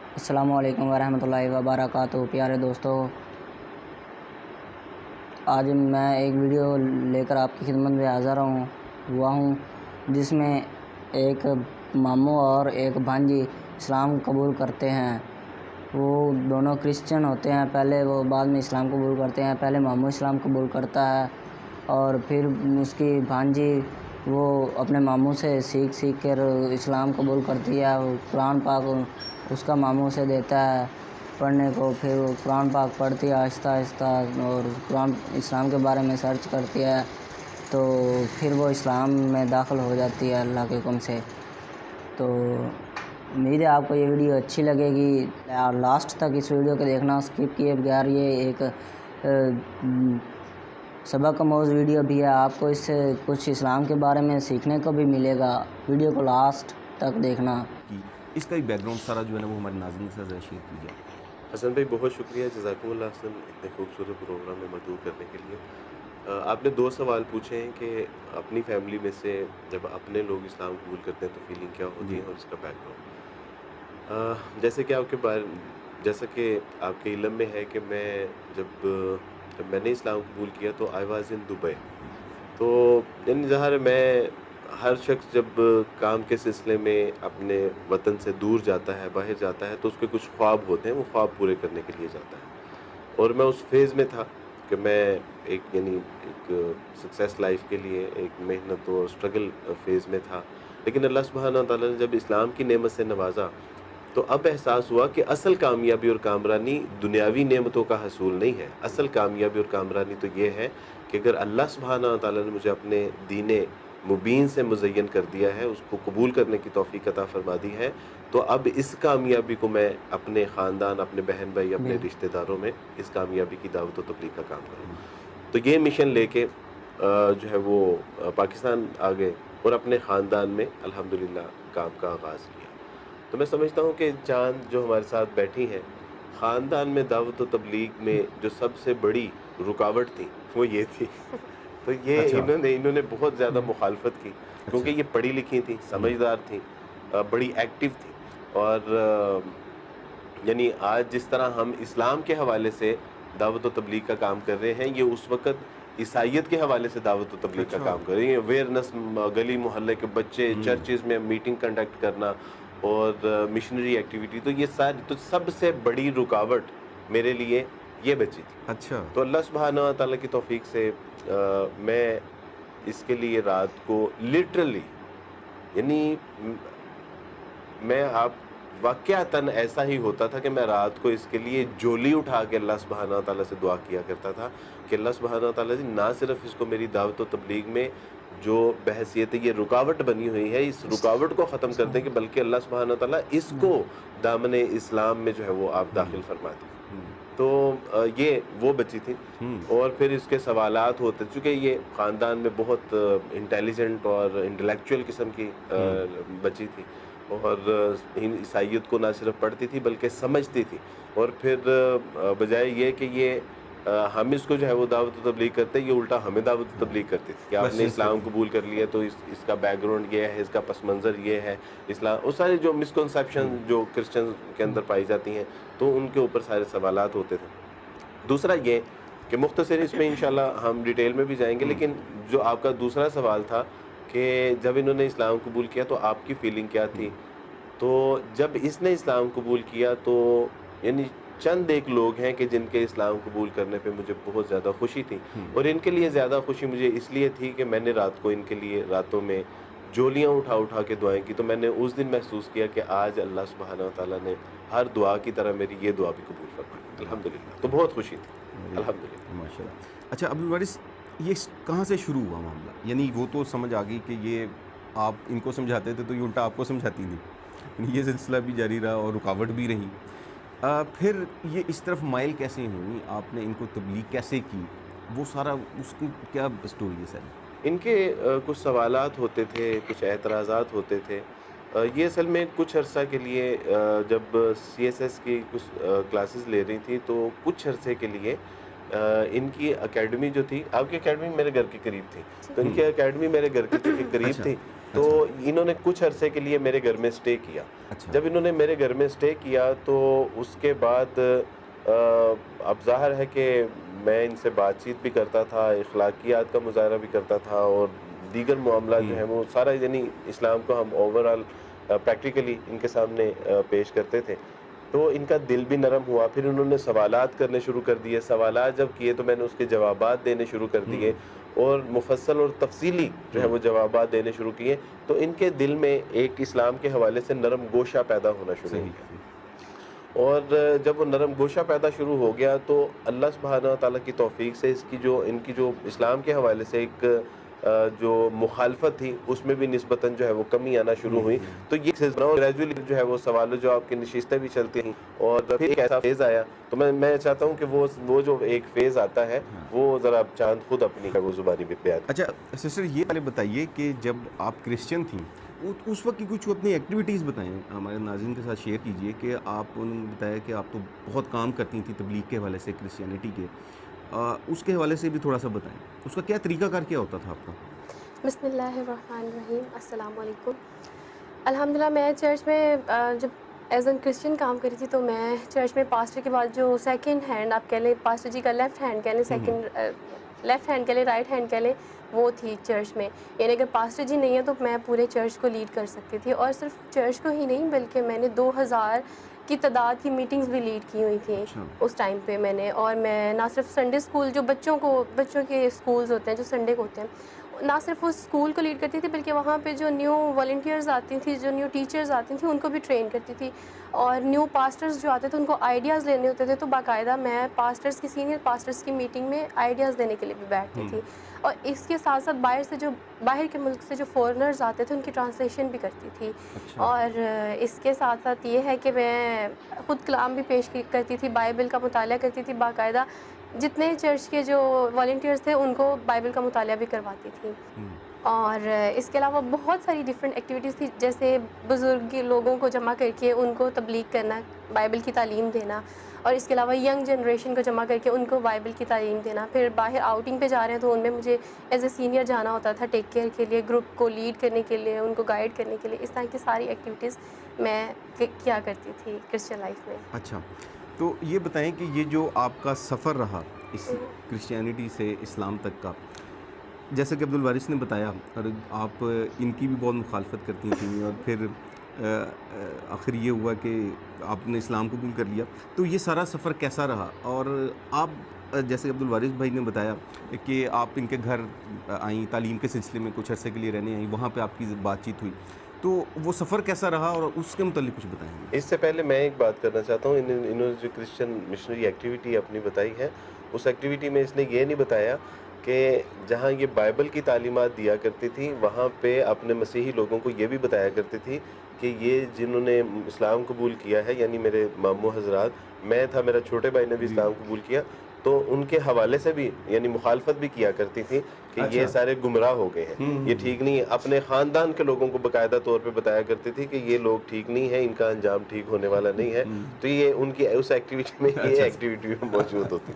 السلام علیکم ورحمۃ اللہ وبرکاتہ۔ پیارے دوستو، آج میں ایک ویڈیو لے کر آپ کی خدمت میں حاضر ہوا ہوں جس میں ایک ماموں اور ایک بھانجی اسلام قبول کرتے ہیں۔ وہ دونوں کرسچن ہوتے ہیں، پہلے وہ بعد میں اسلام قبول کرتے ہیں۔ پہلے ماموں اسلام قبول کرتا ہے اور پھر اس کی بھانجی وہ اپنے ماموں سے سیکھ کر اسلام قبول کرتی ہے۔ قرآن پاک اس کا ماموں سے دیتا ہے پڑھنے کو، پھر وہ قرآن پاک پڑھتی ہے آہستہ آہستہ اور اسلام کے بارے میں سرچ کرتی ہے، تو پھر وہ اسلام میں داخل ہو جاتی ہے اللہ کے حکم سے۔ تو امید ہے آپ کو یہ ویڈیو اچھی لگے گی اور لاسٹ تک اس ویڈیو کو دیکھنا، اسکپ کیے بغیر۔ یہ ایک سبق آموز ویڈیو بھی ہے، آپ کو اس سے کچھ اسلام کے بارے میں سیکھنے کو بھی ملے گا۔ ویڈیو کو لاسٹ تک دیکھنا۔ اس کا ایک بیک گراؤنڈ سارا جو ہے نا وہ ہمارے ناظرین کے ساتھ شیئر کیجیے۔ حسن بھائی بہت شکریہ، جزاکم اللہ حسن، اتنے خوبصورت پروگرام میں مدعو کرنے کے لیے۔ آپ نے 2 سوال پوچھے ہیں کہ اپنی فیملی میں سے جب اپنے لوگ اسلام قبول کرتے ہیں تو فیلنگ کیا ہوتی ہے اور اس کا بیک گراؤنڈ۔ جیسا کہ آپ کے علم میں ہے کہ جب میں نے اسلام قبول کیا تو آئی واز ان دبئی۔ تو یعنی ظاہر ہے میں ہر شخص جب کام کے سلسلے میں اپنے وطن سے دور جاتا ہے، باہر جاتا ہے، تو اس کے کچھ خواب ہوتے ہیں، وہ خواب پورے کرنے کے لیے جاتا ہے۔ اور میں اس فیز میں تھا کہ میں ایک سکسیس لائف کے لیے ایک محنت اور سٹرگل فیز میں تھا۔ لیکن اللہ سبحانہ وتعالیٰ نے جب اسلام کی نعمت سے نوازا تو اب احساس ہوا کہ اصل کامیابی اور کامرانی دنیاوی نعمتوں کا حصول نہیں ہے۔ اصل کامیابی اور کامرانی تو یہ ہے کہ اگر اللہ سبحانہ وتعالیٰ نے مجھے اپنے دین مبین سے مزین کر دیا ہے، اس کو قبول کرنے کی توفیق عطا فرما دی ہے، تو اب اس کامیابی کو میں اپنے خاندان، اپنے بہن بھائی، اپنے رشتہ داروں میں اس کامیابی کی دعوت و تبلیغ کا کام کروں۔ تو یہ مشن لے کے جو ہے وہ پاکستان آ گئے اور اپنے خاندان میں الحمدللہ کام کا آغاز کیا۔ تو میں سمجھتا ہوں کہ چاند جو ہمارے ساتھ بیٹھی ہیں، خاندان میں دعوت و تبلیغ میں جو سب سے بڑی رکاوٹ تھی وہ یہ تھی۔ تو یہ انہوں نے بہت زیادہ مخالفت کی، کیونکہ یہ پڑھی لکھی تھی، سمجھدار تھی، بڑی ایکٹیو تھی۔ اور یعنی آج جس طرح ہم اسلام کے حوالے سے دعوت و تبلیغ کا کام کر رہے ہیں، یہ اس وقت عیسائیت کے حوالے سے دعوت و تبلیغ کا کام کر رہے ہیں۔ اویئرنس، گلی محلے کے بچے، چرچز میں میٹنگ کنڈکٹ کرنا اور مشنری ایکٹیویٹی، تو یہ ساری تو سب سے بڑی رکاوٹ میرے لیے یہ بچی تھی۔ اچھا، تو اللہ سبحانہ و تعالیٰ کی توفیق سے میں اس کے لیے رات کو لٹرلی، یعنی میں واقعتاً ایسا ہی ہوتا تھا کہ میں رات کو اس کے لیے جولی اٹھا کے اللہ سبحانہ و تعالیٰ سے دعا کیا کرتا تھا کہ اللہ سبحانہ و تعالیٰ نہ صرف اس کو میری دعوت و تبلیغ میں جو بحثیت یہ رکاوٹ بنی ہوئی ہے، اس رکاوٹ کو ختم کر دیں، کہ بلکہ اللہ سبحانہ و تعالیٰ اس کو دامن اسلام میں جو ہے وہ آپ داخل فرما دیں۔ تو یہ وہ بچی تھی۔ اور پھر اس کے سوالات ہوتے، چونکہ یہ خاندان میں بہت انٹیلیجنٹ اور انٹلیکچوئل قسم کی بچی تھی، اور عیسائیت کو نہ صرف پڑھتی تھی بلکہ سمجھتی تھی۔ اور پھر بجائے یہ کہ یہ ہم اس کو جو ہے وہ دعوت و تبلیغ کرتے، یہ الٹا ہمیں دعوت و تبلیغ کرتی تھی کہ آپ نے اسلام قبول کر لیا تو اس کا بیک گراؤنڈ یہ ہے، اس کا پس منظر یہ ہے، اسلام، وہ سارے جو مسکنسیپشن جو کرسچن کے اندر پائی جاتی ہیں، تو ان کے اوپر سارے سوالات ہوتے تھے۔ دوسرا یہ کہ مختصر اس میں انشاءاللہ ہم ڈیٹیل میں بھی جائیں گے، لیکن جو آپ کا دوسرا سوال تھا کہ جب انہوں نے اسلام قبول کیا تو آپ کی فیلنگ کیا تھی، تو جب اس نے اسلام قبول کیا تو یعنی چند ایک لوگ ہیں کہ جن کے اسلام قبول کرنے پہ مجھے بہت زیادہ خوشی تھی، اور ان کے لیے زیادہ خوشی مجھے اس لیے تھی کہ میں نے رات کو ان کے لیے راتوں میں جولیاں اٹھا کے دعائیں کی، تو میں نے اس دن محسوس کیا کہ آج اللہ سبحانہ و تعالیٰ نے ہر دعا کی طرح میری یہ دعا بھی قبول فرمائی، الحمدللہ۔ تو بہت خوشی تھی، الحمدللہ۔ ماشاءاللہ۔ اچھا عبدالوارث، یہ کہاں سے شروع ہوا معاملہ؟ یعنی وہ تو سمجھ آ گئی کہ یہ آپ ان کو سمجھاتے تھے تو یہ الٹا آپ کو سمجھاتی نہیں، یہ سلسلہ بھی جاری رہا اور رکاوٹ بھی رہی۔ پھر یہ اس طرف مائل کیسے ہوئی؟ آپ نے ان کو تبلیغ کیسے کی؟ وہ سارا اس کی کیا سٹوری ہے سر؟ ان کے کچھ سوالات ہوتے تھے، کچھ اعتراضات ہوتے تھے۔ یہ اصل میں کچھ عرصہ کے لیے جب سی ایس ایس کی کچھ کلاسز لے رہی تھی تو کچھ عرصے کے لیے ان کی اکیڈمی جو تھی، آپ کی اکیڈمی میرے گھر کے قریب تھی، تو ان کی اکیڈمی میرے گھر کے قریب تھی، تو انہوں نے کچھ عرصے کے لیے میرے گھر میں اسٹے کیا. اچھا. جب انہوں نے میرے گھر میں اسٹے کیا تو اس کے بعد اب ظاہر ہے کہ میں ان سے بات چیت بھی کرتا تھا, اخلاقیات کا مظاہرہ بھی کرتا تھا, اور دیگر معاملات جو ہیں وہ سارا یعنی اسلام کو ہم اوور آل پریکٹیکلی ان کے سامنے پیش کرتے تھے. تو ان کا دل بھی نرم ہوا. پھر انہوں نے سوالات کرنے شروع کر دیے. سوالات جب کیے تو میں نے اس کے جوابات دینے شروع کر دیے, اور مفصل اور تفصیلی جو ہے وہ جوابات دینے شروع کیے. تو ان کے دل میں ایک اسلام کے حوالے سے نرم گوشہ پیدا ہونا شروع ہو گیا. اور جب وہ نرم گوشہ پیدا شروع ہو گیا تو اللہ سبحانہ تعالیٰ کی توفیق سے ان کی جو اسلام کے حوالے سے ایک جو مخالفت تھی اس میں بھی نسبتاً جو ہے وہ کمی آنا شروع ہوئی. تو یہ گریجولی جو ہے وہ سوال و جواب کی نشستیں بھی چلتی ہیں, اور پھر ایک ایسا فیز آیا. تو میں چاہتا ہوں کہ وہ جو ایک فیز آتا ہے وہ ذرا چاند خود اپنی وہ زبانی پہ بیان. اچھا سسٹر, یہ پہلے بتائیے کہ جب آپ کرسچن تھیں اس وقت کی کچھ اپنی ایکٹیویٹیز بتائیں, ہمارے ناظرین کے ساتھ شیئر کیجئے کہ آپ نے بتایا کہ آپ تو بہت کام کرتی تھیں تبلیغ کے حوالے سے, کرسچینٹی کے, اس کے حوالے سے بھی تھوڑا سا بتائیں. اس کا کیا طریقہ کار کیا ہوتا تھا آپ کا؟ بسم اللہ الرحمن الرحیم. السلام علیکم. الحمدللہ میں چرچ میں جب ایز این کرسچن کام کری تھی تو میں چرچ میں پاسٹر کے بعد جو سیکنڈ ہینڈ آپ کہہ لیں, پاسٹر جی کا لیفٹ ہینڈ کہہ لیں, سیکنڈ لیفٹ ہینڈ کہہ لیں, رائٹ ہینڈ کہہ لیں, وہ تھی چرچ میں. یعنی اگر پاسٹر جی نہیں ہیں تو میں پورے چرچ کو لیڈ کر سکتی تھی, اور صرف چرچ کو ہی نہیں بلکہ میں نے 2000 کی تعداد کی میٹنگز بھی لیڈ کی ہوئی تھیں اس ٹائم پہ میں نے. اور میں نہ صرف سنڈے اسکول جو بچوں کے اسکولز ہوتے ہیں جو سنڈے کو ہوتے ہیں, نہ صرف اس اسکول کو لیڈ کرتی تھی بلکہ وہاں پہ جو نیو والنٹیئرز آتی تھیں, جو نیو ٹیچرز آتی تھیں, ان کو بھی ٹرین کرتی تھی. اور نیو پاسٹرز جو آتے تھے ان کو آئیڈیاز لینے ہوتے تھے, تو باقاعدہ میں پاسٹرز کی سینئر پاسٹرز کی میٹنگ میں آئیڈیاز دینے کے لیے بھی بیٹھتی تھی. اور اس کے ساتھ ساتھ باہر کے ملک سے جو فورنرز آتے تھے ان کی ٹرانسلیشن بھی کرتی تھی. اور اس کے ساتھ ساتھ یہ ہے کہ میں خود کلام بھی پیش کرتی تھی, بائبل کا مطالعہ کرتی تھی باقاعدہ. جتنے چرچ کے جو والنٹیئرز تھے ان کو بائبل کا مطالعہ بھی کرواتی تھی. اور اس کے علاوہ بہت ساری ڈفرینٹ ایکٹیویٹیز تھی, جیسے بزرگ لوگوں کو جمع کر کے ان کو تبلیغ کرنا, بائبل کی تعلیم دینا, اور اس کے علاوہ ینگ جنریشن کو جمع کر کے ان کو بائبل کی تعلیم دینا. پھر باہر آؤٹنگ پہ جا رہے ہیں تو ان میں مجھے ایز اے سینئر جانا ہوتا تھا ٹیک کیئر کے لیے, گروپ کو لیڈ کرنے کے لیے, ان کو گائیڈ کرنے کے لیے. اس طرح کی ساری ایکٹیویٹیز میں کیا کرتی تھی کرسچن لائف میں. اچھا, تو یہ بتائیں کہ یہ جو آپ کا سفر رہا اس کرسچینٹی سے اسلام تک کا, جیسے کہ عبدالوارث نے بتایا, اور آپ ان کی بھی بہت مخالفت کرتی تھیں, اور پھر آخر یہ ہوا کہ آپ نے اسلام قبول کر لیا. تو یہ سارا سفر کیسا رہا؟ اور آپ جیسے عبدالوارث بھائی نے بتایا کہ آپ ان کے گھر آئیں, تعلیم کے سلسلے میں کچھ عرصے کے لیے رہنے آئیں, وہاں پہ آپ کی بات چیت ہوئی, تو وہ سفر کیسا رہا اور اس کے متعلق کچھ بتائیں. اس سے پہلے میں ایک بات کرنا چاہتا ہوں. انہوں نے جو کرسچن مشنری ایکٹیویٹی اپنی بتائی ہے, اس ایکٹیویٹی میں اس نے یہ نہیں بتایا کہ جہاں یہ بائبل کی تعلیمات دیا کرتی تھی وہاں پہ اپنے مسیحی لوگوں کو یہ بھی بتایا کرتی تھی کہ یہ جنہوں نے اسلام قبول کیا ہے, یعنی میرے ماموں حضرات, میں تھا, میرا چھوٹے بھائی نے بھی اسلام قبول کیا, تو ان کے حوالے سے بھی یعنی مخالفت بھی کیا کرتی تھی کہ یہ سارے گمراہ ہو گئے ہیں, یہ ٹھیک نہیں ہے. اپنے خاندان کے لوگوں کو باقاعدہ طور پہ بتایا کرتی تھی کہ یہ لوگ ٹھیک نہیں ہیں, ان کا انجام ٹھیک ہونے والا نہیں ہے. تو یہ ان کی اس ایکٹیویٹی میں یہ ایکٹیویٹی موجود ہوتی.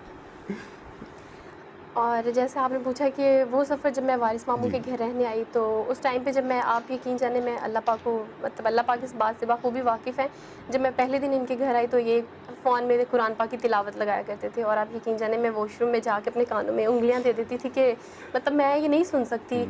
اور جیسے آپ نے پوچھا کہ وہ سفر جب میں وارث ماموں کے گھر رہنے آئی, تو اس ٹائم پہ جب میں, آپ یقین جانے میں اللہ پاک کو مطلب اللہ پاک اس بات سے بخوبی واقف ہیں, جب میں پہلے دن ان کے گھر آئی تو یہ فون میں قرآن پاک کی تلاوت لگایا کرتے تھے, اور آپ یقین جانے میں واش روم میں جا کے اپنے کانوں میں انگلیاں دے دیتی تھی کہ مطلب میں یہ نہیں سن سکتی.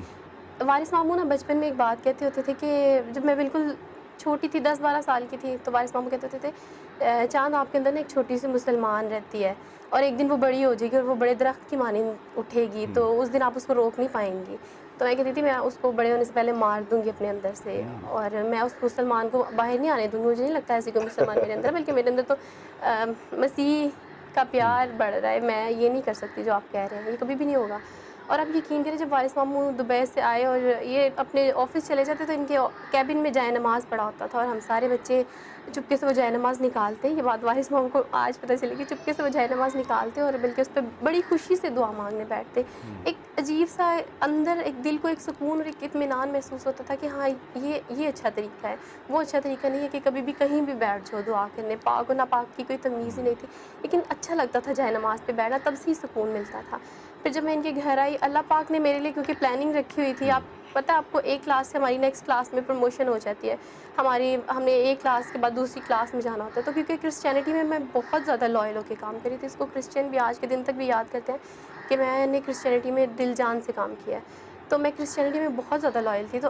وارث ماموں نا بچپن میں ایک بات کہتے ہوتے تھے کہ جب میں بالکل چھوٹی تھی, 10-12 سال کی تھی, تو وارث ماموں کہتے ہوتے تھے چاند آپ کے اندر نا ایک چھوٹی سی مسلمان رہتی ہے, اور ایک دن وہ بڑی ہو جائے گی اور وہ بڑے درخت کی مانند اٹھے گی, تو اس دن آپ اس کو روک نہیں پائیں گی. تو میں کہتی تھی میں اس کو بڑے ہونے سے پہلے مار دوں گی اپنے اندر سے, اور میں اس مسلمان کو باہر نہیں آنے دوں گی. مجھے نہیں لگتا ایسی کوئی مسلمان میرے اندر, بلکہ میرے اندر تو مسیح کا پیار بڑھ رہا ہے. میں یہ نہیں کر سکتی جو آپ کہہ رہے ہیں, یہ کبھی بھی نہیں ہوگا. اور آپ یقین کریں جب وارث ماموں دبئی سے آئے اور یہ اپنے آفس چلے جاتے تو ان کے کیبن میں جائے نماز پڑھا ہوتا تھا, اور ہم سارے بچے چپکے سے وہ جائے نماز نکالتے. یہ بات وارث ماموں کو آج پتہ چلے کہ چپکے سے وہ جائے نماز نکالتے اور بلکہ اس پہ بڑی خوشی سے دعا مانگنے بیٹھتے. ایک عجیب سا اندر ایک دل کو ایک سکون اور ایک اطمینان محسوس ہوتا تھا کہ ہاں یہ اچھا طریقہ ہے. وہ اچھا طریقہ نہیں ہے کہ کبھی بھی کہیں بھی بیٹھ جاؤ دعا کرنے, پاک و ناپاک کی کوئی تمیز ہی نہیں تھی, لیکن اچھا لگتا تھا جائے نماز پہ بیٹھنا, تب سے ہی سکون ملتا تھا. پھر جب میں ان کے گھر آئی اللہ پاک نے میرے لیے کیونکہ پلاننگ رکھی ہوئی تھی. آپ پتہ ہے آپ کو ایک کلاس سے ہماری نیکسٹ کلاس میں پروموشن ہو جاتی ہے. ہم نے ایک کلاس کے بعد دوسری کلاس میں جانا ہوتا ہے. تو کیونکہ کرسچینٹی میں بہت زیادہ لائل ہو کے کام کری تھی. اس کو کرسچین بھی آج کے دن تک بھی یاد کرتے ہیں کہ میں نے کرسچینٹی میں دل جان سے کام کیا ہے. تو میں کرسچینٹی میں بہت زیادہ لائل تھی. تو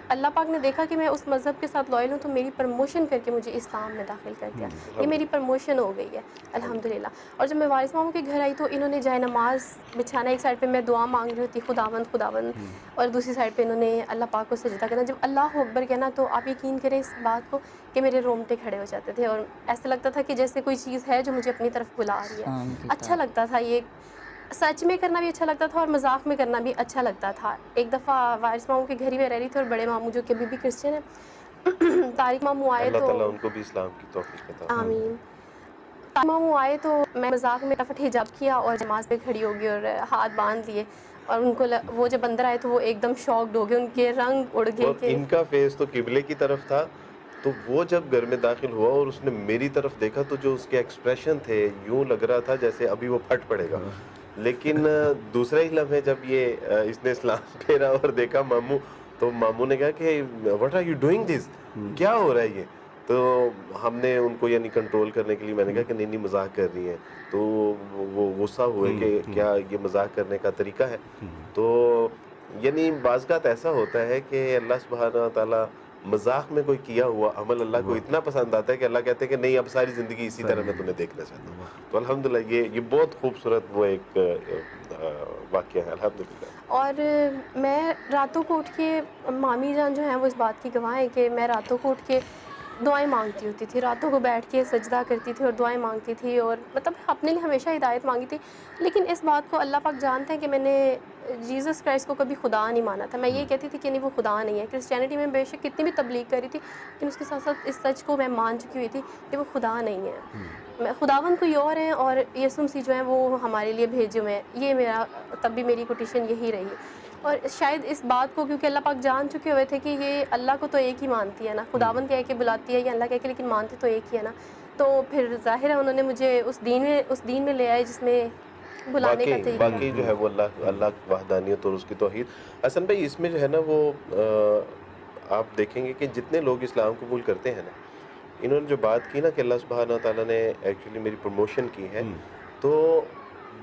اللہ پاک نے دیکھا کہ میں اس مذہب کے ساتھ لائل ہوں تو میری پروموشن کر کے مجھے اسلام میں داخل کر دیا. یہ میری پروموشن ہو گئی ہے الحمدللہ. اور جب میں وارث ماموں کے گھر آئی تو انہوں نے جائے نماز بچھانا, ایک سائڈ پہ میں دعا مانگ رہی ہوتی خداوند, اور دوسری سائڈ پہ انہوں نے اللہ پاک کو سجدہ کرنا. جب اللہ اکبر کہنا تو آپ یقین کریں اس بات کو کہ میرے رونگٹے کھڑے ہو جاتے تھے, اور ایسا لگتا تھا کہ جیسے کوئی چیز ہے جو مجھے اپنی طرف بلا رہی ہے. اچھا لگتا تھا, یہ سچ میں کرنا بھی اچھا لگتا تھا اور مذاق میں کرنا بھی اچھا لگتا تھا. ایک دفعہ وارث ماموں کے گھر ہی میں رہ رہی تھی اور بڑے ماموں جو کہ ابھی بھی کرسچن ہیں طارق ماموں آئے اللہ تو تعالیٰ ان کو بھی اسلام کی توفیق عطا فرمائے. آمین. طارق ماموں آئے تو میں مذاق میں فٹافٹ حجاب کیا اور نماز پہ کھڑی ہو گئی اور ہاتھ باندھ لیے, اور ان کو وہ جب اندر آئے تو وہ ایک دم شاکڈ ہو گئے, ان کے رنگ اڑ گئے اور کہ ان کا فیس تو قبلے کی طرف تھا. تو وہ جب گھر میں داخل ہوا اور اس نے میری طرف دیکھا تو جو اس کے ایکسپریشن تھے یوں لگ رہا تھا جیسے ابھی وہ پھٹ پڑے گا. لیکن دوسرے ہی لمحے جب یہ اس نے اسلام پھیرا اور دیکھا ماموں, تو ماموں نے کہا کہ what are you doing this, کیا ہو رہا ہے یہ. تو ہم نے ان کو یعنی کنٹرول کرنے کے لیے میں نے کہا کہ نہیں مذاق کر رہی ہیں. تو وہ غصہ ہوئے کہ کیا یہ مذاق کرنے کا طریقہ ہے. تو یعنی بعض اوقات ایسا ہوتا ہے کہ اللہ سبحانہ تعالیٰ مذاق میں کوئی کیا ہوا عمل اللہ کو اتنا پسند آتا ہے کہ اللہ کہتے ہیں کہ نہیں اب ساری زندگی اسی طرح میں تمہیں دیکھنا چاہتا ہوں. تو الحمدللہ یہ بہت خوبصورت وہ ایک واقعہ ہے الحمدللہ. اور میں راتوں کو اٹھ کے, مامی جان جو ہیں وہ اس بات کی گواہ ہیں کہ میں راتوں کو اٹھ کے دعائیں مانگتی ہوتی تھی, راتوں کو بیٹھ کے سجدہ کرتی تھی اور دعائیں مانگتی تھی, اور مطلب اپنے لیے ہمیشہ ہدایت مانگی تھی. لیکن اس بات کو اللہ پاک جانتے ہیں کہ میں نے جیزس کرائسٹ کو کبھی خدا نہیں مانا تھا. میں یہ کہتی تھی کہ نہیں وہ خدا نہیں ہے. کرسچینٹی میں بے شک کتنی بھی تبلیغ کری تھی لیکن اس کے ساتھ ساتھ اس سچ کو میں مان چکی ہوئی تھی کہ وہ خدا نہیں ہے. میں خداوند کوئی اور ہیں اور یسوع مسیح جو ہیں وہ ہمارے لیے بھیجے ہوئے ہیں. یہ میرا تب بھی میری کوٹیشن یہی رہی. اور شاید اس بات کو کیونکہ اللہ پاک جان چکے ہوئے تھے کہ یہ اللہ کو تو ایک ہی مانتی ہے نا, خداوند کہہ کے بلاتی ہے یا اللہ کہہ کے, لیکن مانتی تو ایک ہی ہے نا. تو پھر ظاہر ہے انہوں نے مجھے اس دین میں لے آئے جس میں بلانے کا طریقہ. باقی جو ہے وہ اللہ کی وحدانیت اور اس کی توحید. حسن بھائی اس میں جو ہے نا وہ آپ دیکھیں گے کہ جتنے لوگ اسلام قبول کرتے ہیں نا, انہوں نے جو بات کی نا کہ اللہ سبحانہ تعالیٰ نے ایکچولی میری پروموشن کی ہے, تو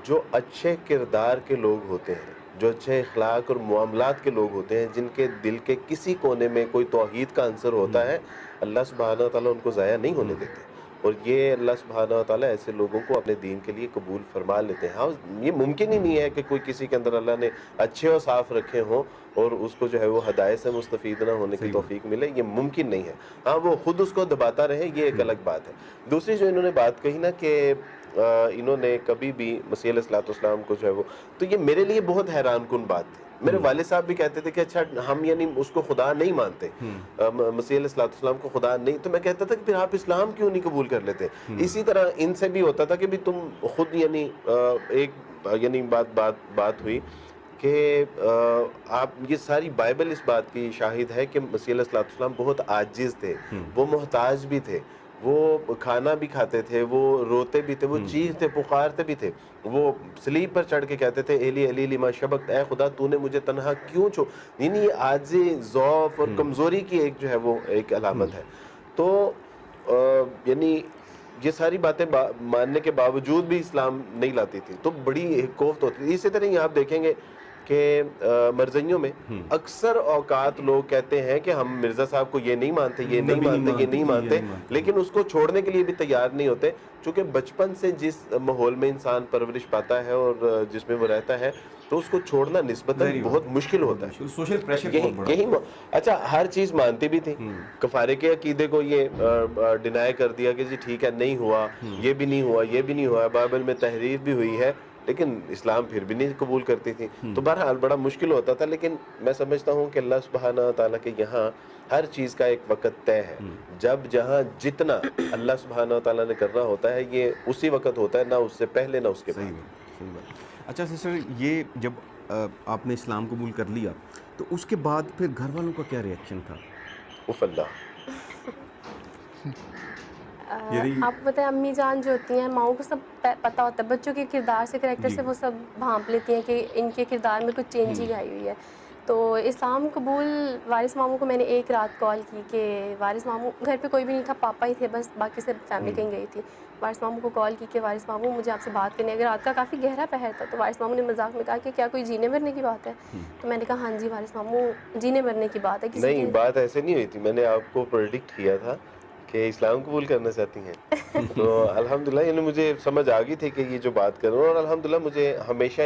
جو اچھے کردار کے لوگ ہوتے ہیں, جو اچھے اخلاق اور معاملات کے لوگ ہوتے ہیں, جن کے دل کے کسی کونے میں کوئی توحید کا عنصر ہوتا ہے, اللہ سبحانہ تعالیٰ ان کو ضائع نہیں ہونے دیتے. اور یہ اللہ سبحانہ تعالیٰ ایسے لوگوں کو اپنے دین کے لیے قبول فرما لیتے ہیں. ہاں یہ ممکن ہی نہیں ہے کہ کوئی کسی کے اندر اللہ نے اچھے اور صاف رکھے ہوں اور اس کو جو ہے وہ ہدایت سے مستفید نہ ہونے کی توفیق ملے, یہ ممکن نہیں ہے. ہاں وہ خود اس کو دباتا رہے, یہ ایک الگ بات ہے. دوسری جو انہوں نے بات کہی نا کہ انہوں نے کبھی بھی مسیح علیہ السلام کو جو ہے وہ, تو یہ میرے لیے بہت حیران کن بات تھی. میرے والد صاحب بھی کہتے تھے کہ اچھا ہم یعنی اس کو خدا نہیں مانتے, مسیح علیہ السلام کو خدا نہیں. تو میں کہتا تھا کہ پھر آپ اسلام کیوں نہیں قبول کر لیتے. اسی طرح ان سے بھی ہوتا تھا کہ بھی تم خود یعنی ایک یعنی بات ہوئی کہ آپ, یہ ساری بائبل اس بات کی شاہد ہے کہ مسیح علیہ السلام بہت عاجز تھے, وہ محتاج بھی تھے, وہ کھانا بھی کھاتے تھے, وہ روتے بھی تھے, وہ چیختے پکارتے بھی تھے, وہ سلیب پر چڑھ کے کہتے تھے ایلی ایلی لما شبقت, اے خدا تو نے مجھے تنہا کیوں چھوڑ. یعنی یہ عاجزی, ضعف اور کمزوری کی ایک جو ہے وہ ایک علامت ہے. تو یعنی یہ ساری باتیں ماننے کے باوجود بھی اسلام نہیں لاتی تھی, تو بڑی کوفت ہوتی تھی. اسی طرح آپ دیکھیں گے کہ مرزائیوں میں اکثر اوقات لوگ کہتے ہیں کہ ہم مرزا صاحب کو یہ نہیں مانتے, یہ نہیں مانتے, یہ نہیں مانتے, لیکن اس کو چھوڑنے کے لیے بھی تیار نہیں ہوتے. چونکہ بچپن سے جس ماحول میں انسان پرورش پاتا ہے اور جس میں وہ رہتا ہے, تو اس کو چھوڑنا نسبتاً بہت مشکل ہوتا ہے. سوشل پریشر یہی اچھا ہر چیز مانتی بھی تھی. کفارے کے عقیدے کو یہ ڈینائی کر دیا کہ جی ٹھیک ہے نہیں ہوا, یہ بھی نہیں ہوا, یہ بھی نہیں ہوا, بائبل میں تحریف بھی ہوئی ہے, لیکن اسلام پھر بھی نہیں قبول کرتی تھی. تو بہرحال بڑا مشکل ہوتا تھا. لیکن میں سمجھتا ہوں کہ اللہ سبحانہ تعالیٰ کے یہاں ہر چیز کا ایک وقت طے ہے. جب جہاں جتنا اللہ سبحانہ تعالیٰ نے کرنا ہوتا ہے یہ اسی وقت ہوتا ہے, نہ اس سے پہلے نہ اس کے بعد. صحیح بات. اچھا سسٹر, یہ جب آپ نے اسلام قبول کر لیا تو اس کے بعد پھر گھر والوں کا کیا ریئیکشن تھا؟ اف اللہ. آپ بتائیں امی جان جو ہوتی ہیں ماؤں کو سب پتہ ہوتا ہے بچوں کے کردار سے کریکٹر سے وہ سب بھانپ لیتی ہیں کہ ان کے کردار میں کچھ چینج ہی آئی ہوئی ہے. تو اسلام قبول وارث ماموں کو میں نے ایک رات کال کی کہ وارث ماموں گھر پہ کوئی بھی نہیں تھا, پاپا ہی تھے بس, باقی سب فیملی کہیں گئی تھی. وارث ماموں کو کال کی کہ وارث ماموں مجھے آپ سے بات کرنی ہے. اگر رات کا کافی گہرا پہر تھا تو وارث ماموں نے مذاق میں کہا کہ کیا کوئی جینے مرنے کی بات ہے؟ تو میں نے کہا ہاں جی وارث ماموں جینے مرنے کی بات ہے. کسی نہیں, کی بات ایسے نہیں ہوئی تھی, میں نے آپ کو پروڈکٹ کیا تھا کہ اسلام قبول کرنا چاہتی ہیں, تو الحمدللہ یعنی مجھے سمجھ آ گئی تھی کہ یہ جو بات کروں, اور الحمدللہ مجھے ہمیشہ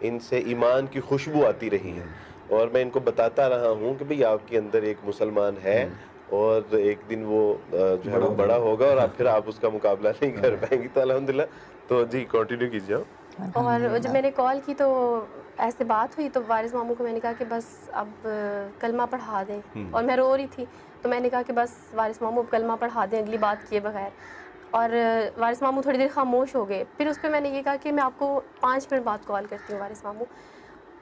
ان سے ایمان کی خوشبو آتی رہی ہے, اور میں ان کو بتاتا رہا ہوں کہ بھئی آپ کے اندر ایک مسلمان ہے, اور ایک دن وہ جو ہے وہ بڑا ہوگا اور پھر آپ اس کا مقابلہ نہیں کر پائیں گی. تو الحمدللہ. تو جی کنٹینیو کیجیے آپ. اور جب میں نے کال کی تو ایسے بات ہوئی تو وارث ماموں کو میں نے کہا کہ بس اب کلمہ پڑھا دیں, اور میں رو رہی تھی تو میں نے کہا کہ بس وارث ماموں اب کلمہ پڑھا دیں اگلی بات کیے بغیر. اور وارث ماموں تھوڑی دیر خاموش ہو گئے. پھر اس پہ میں نے یہ کہا کہ میں آپ کو 5 منٹ بعد کال کرتی ہوں وارث ماموں.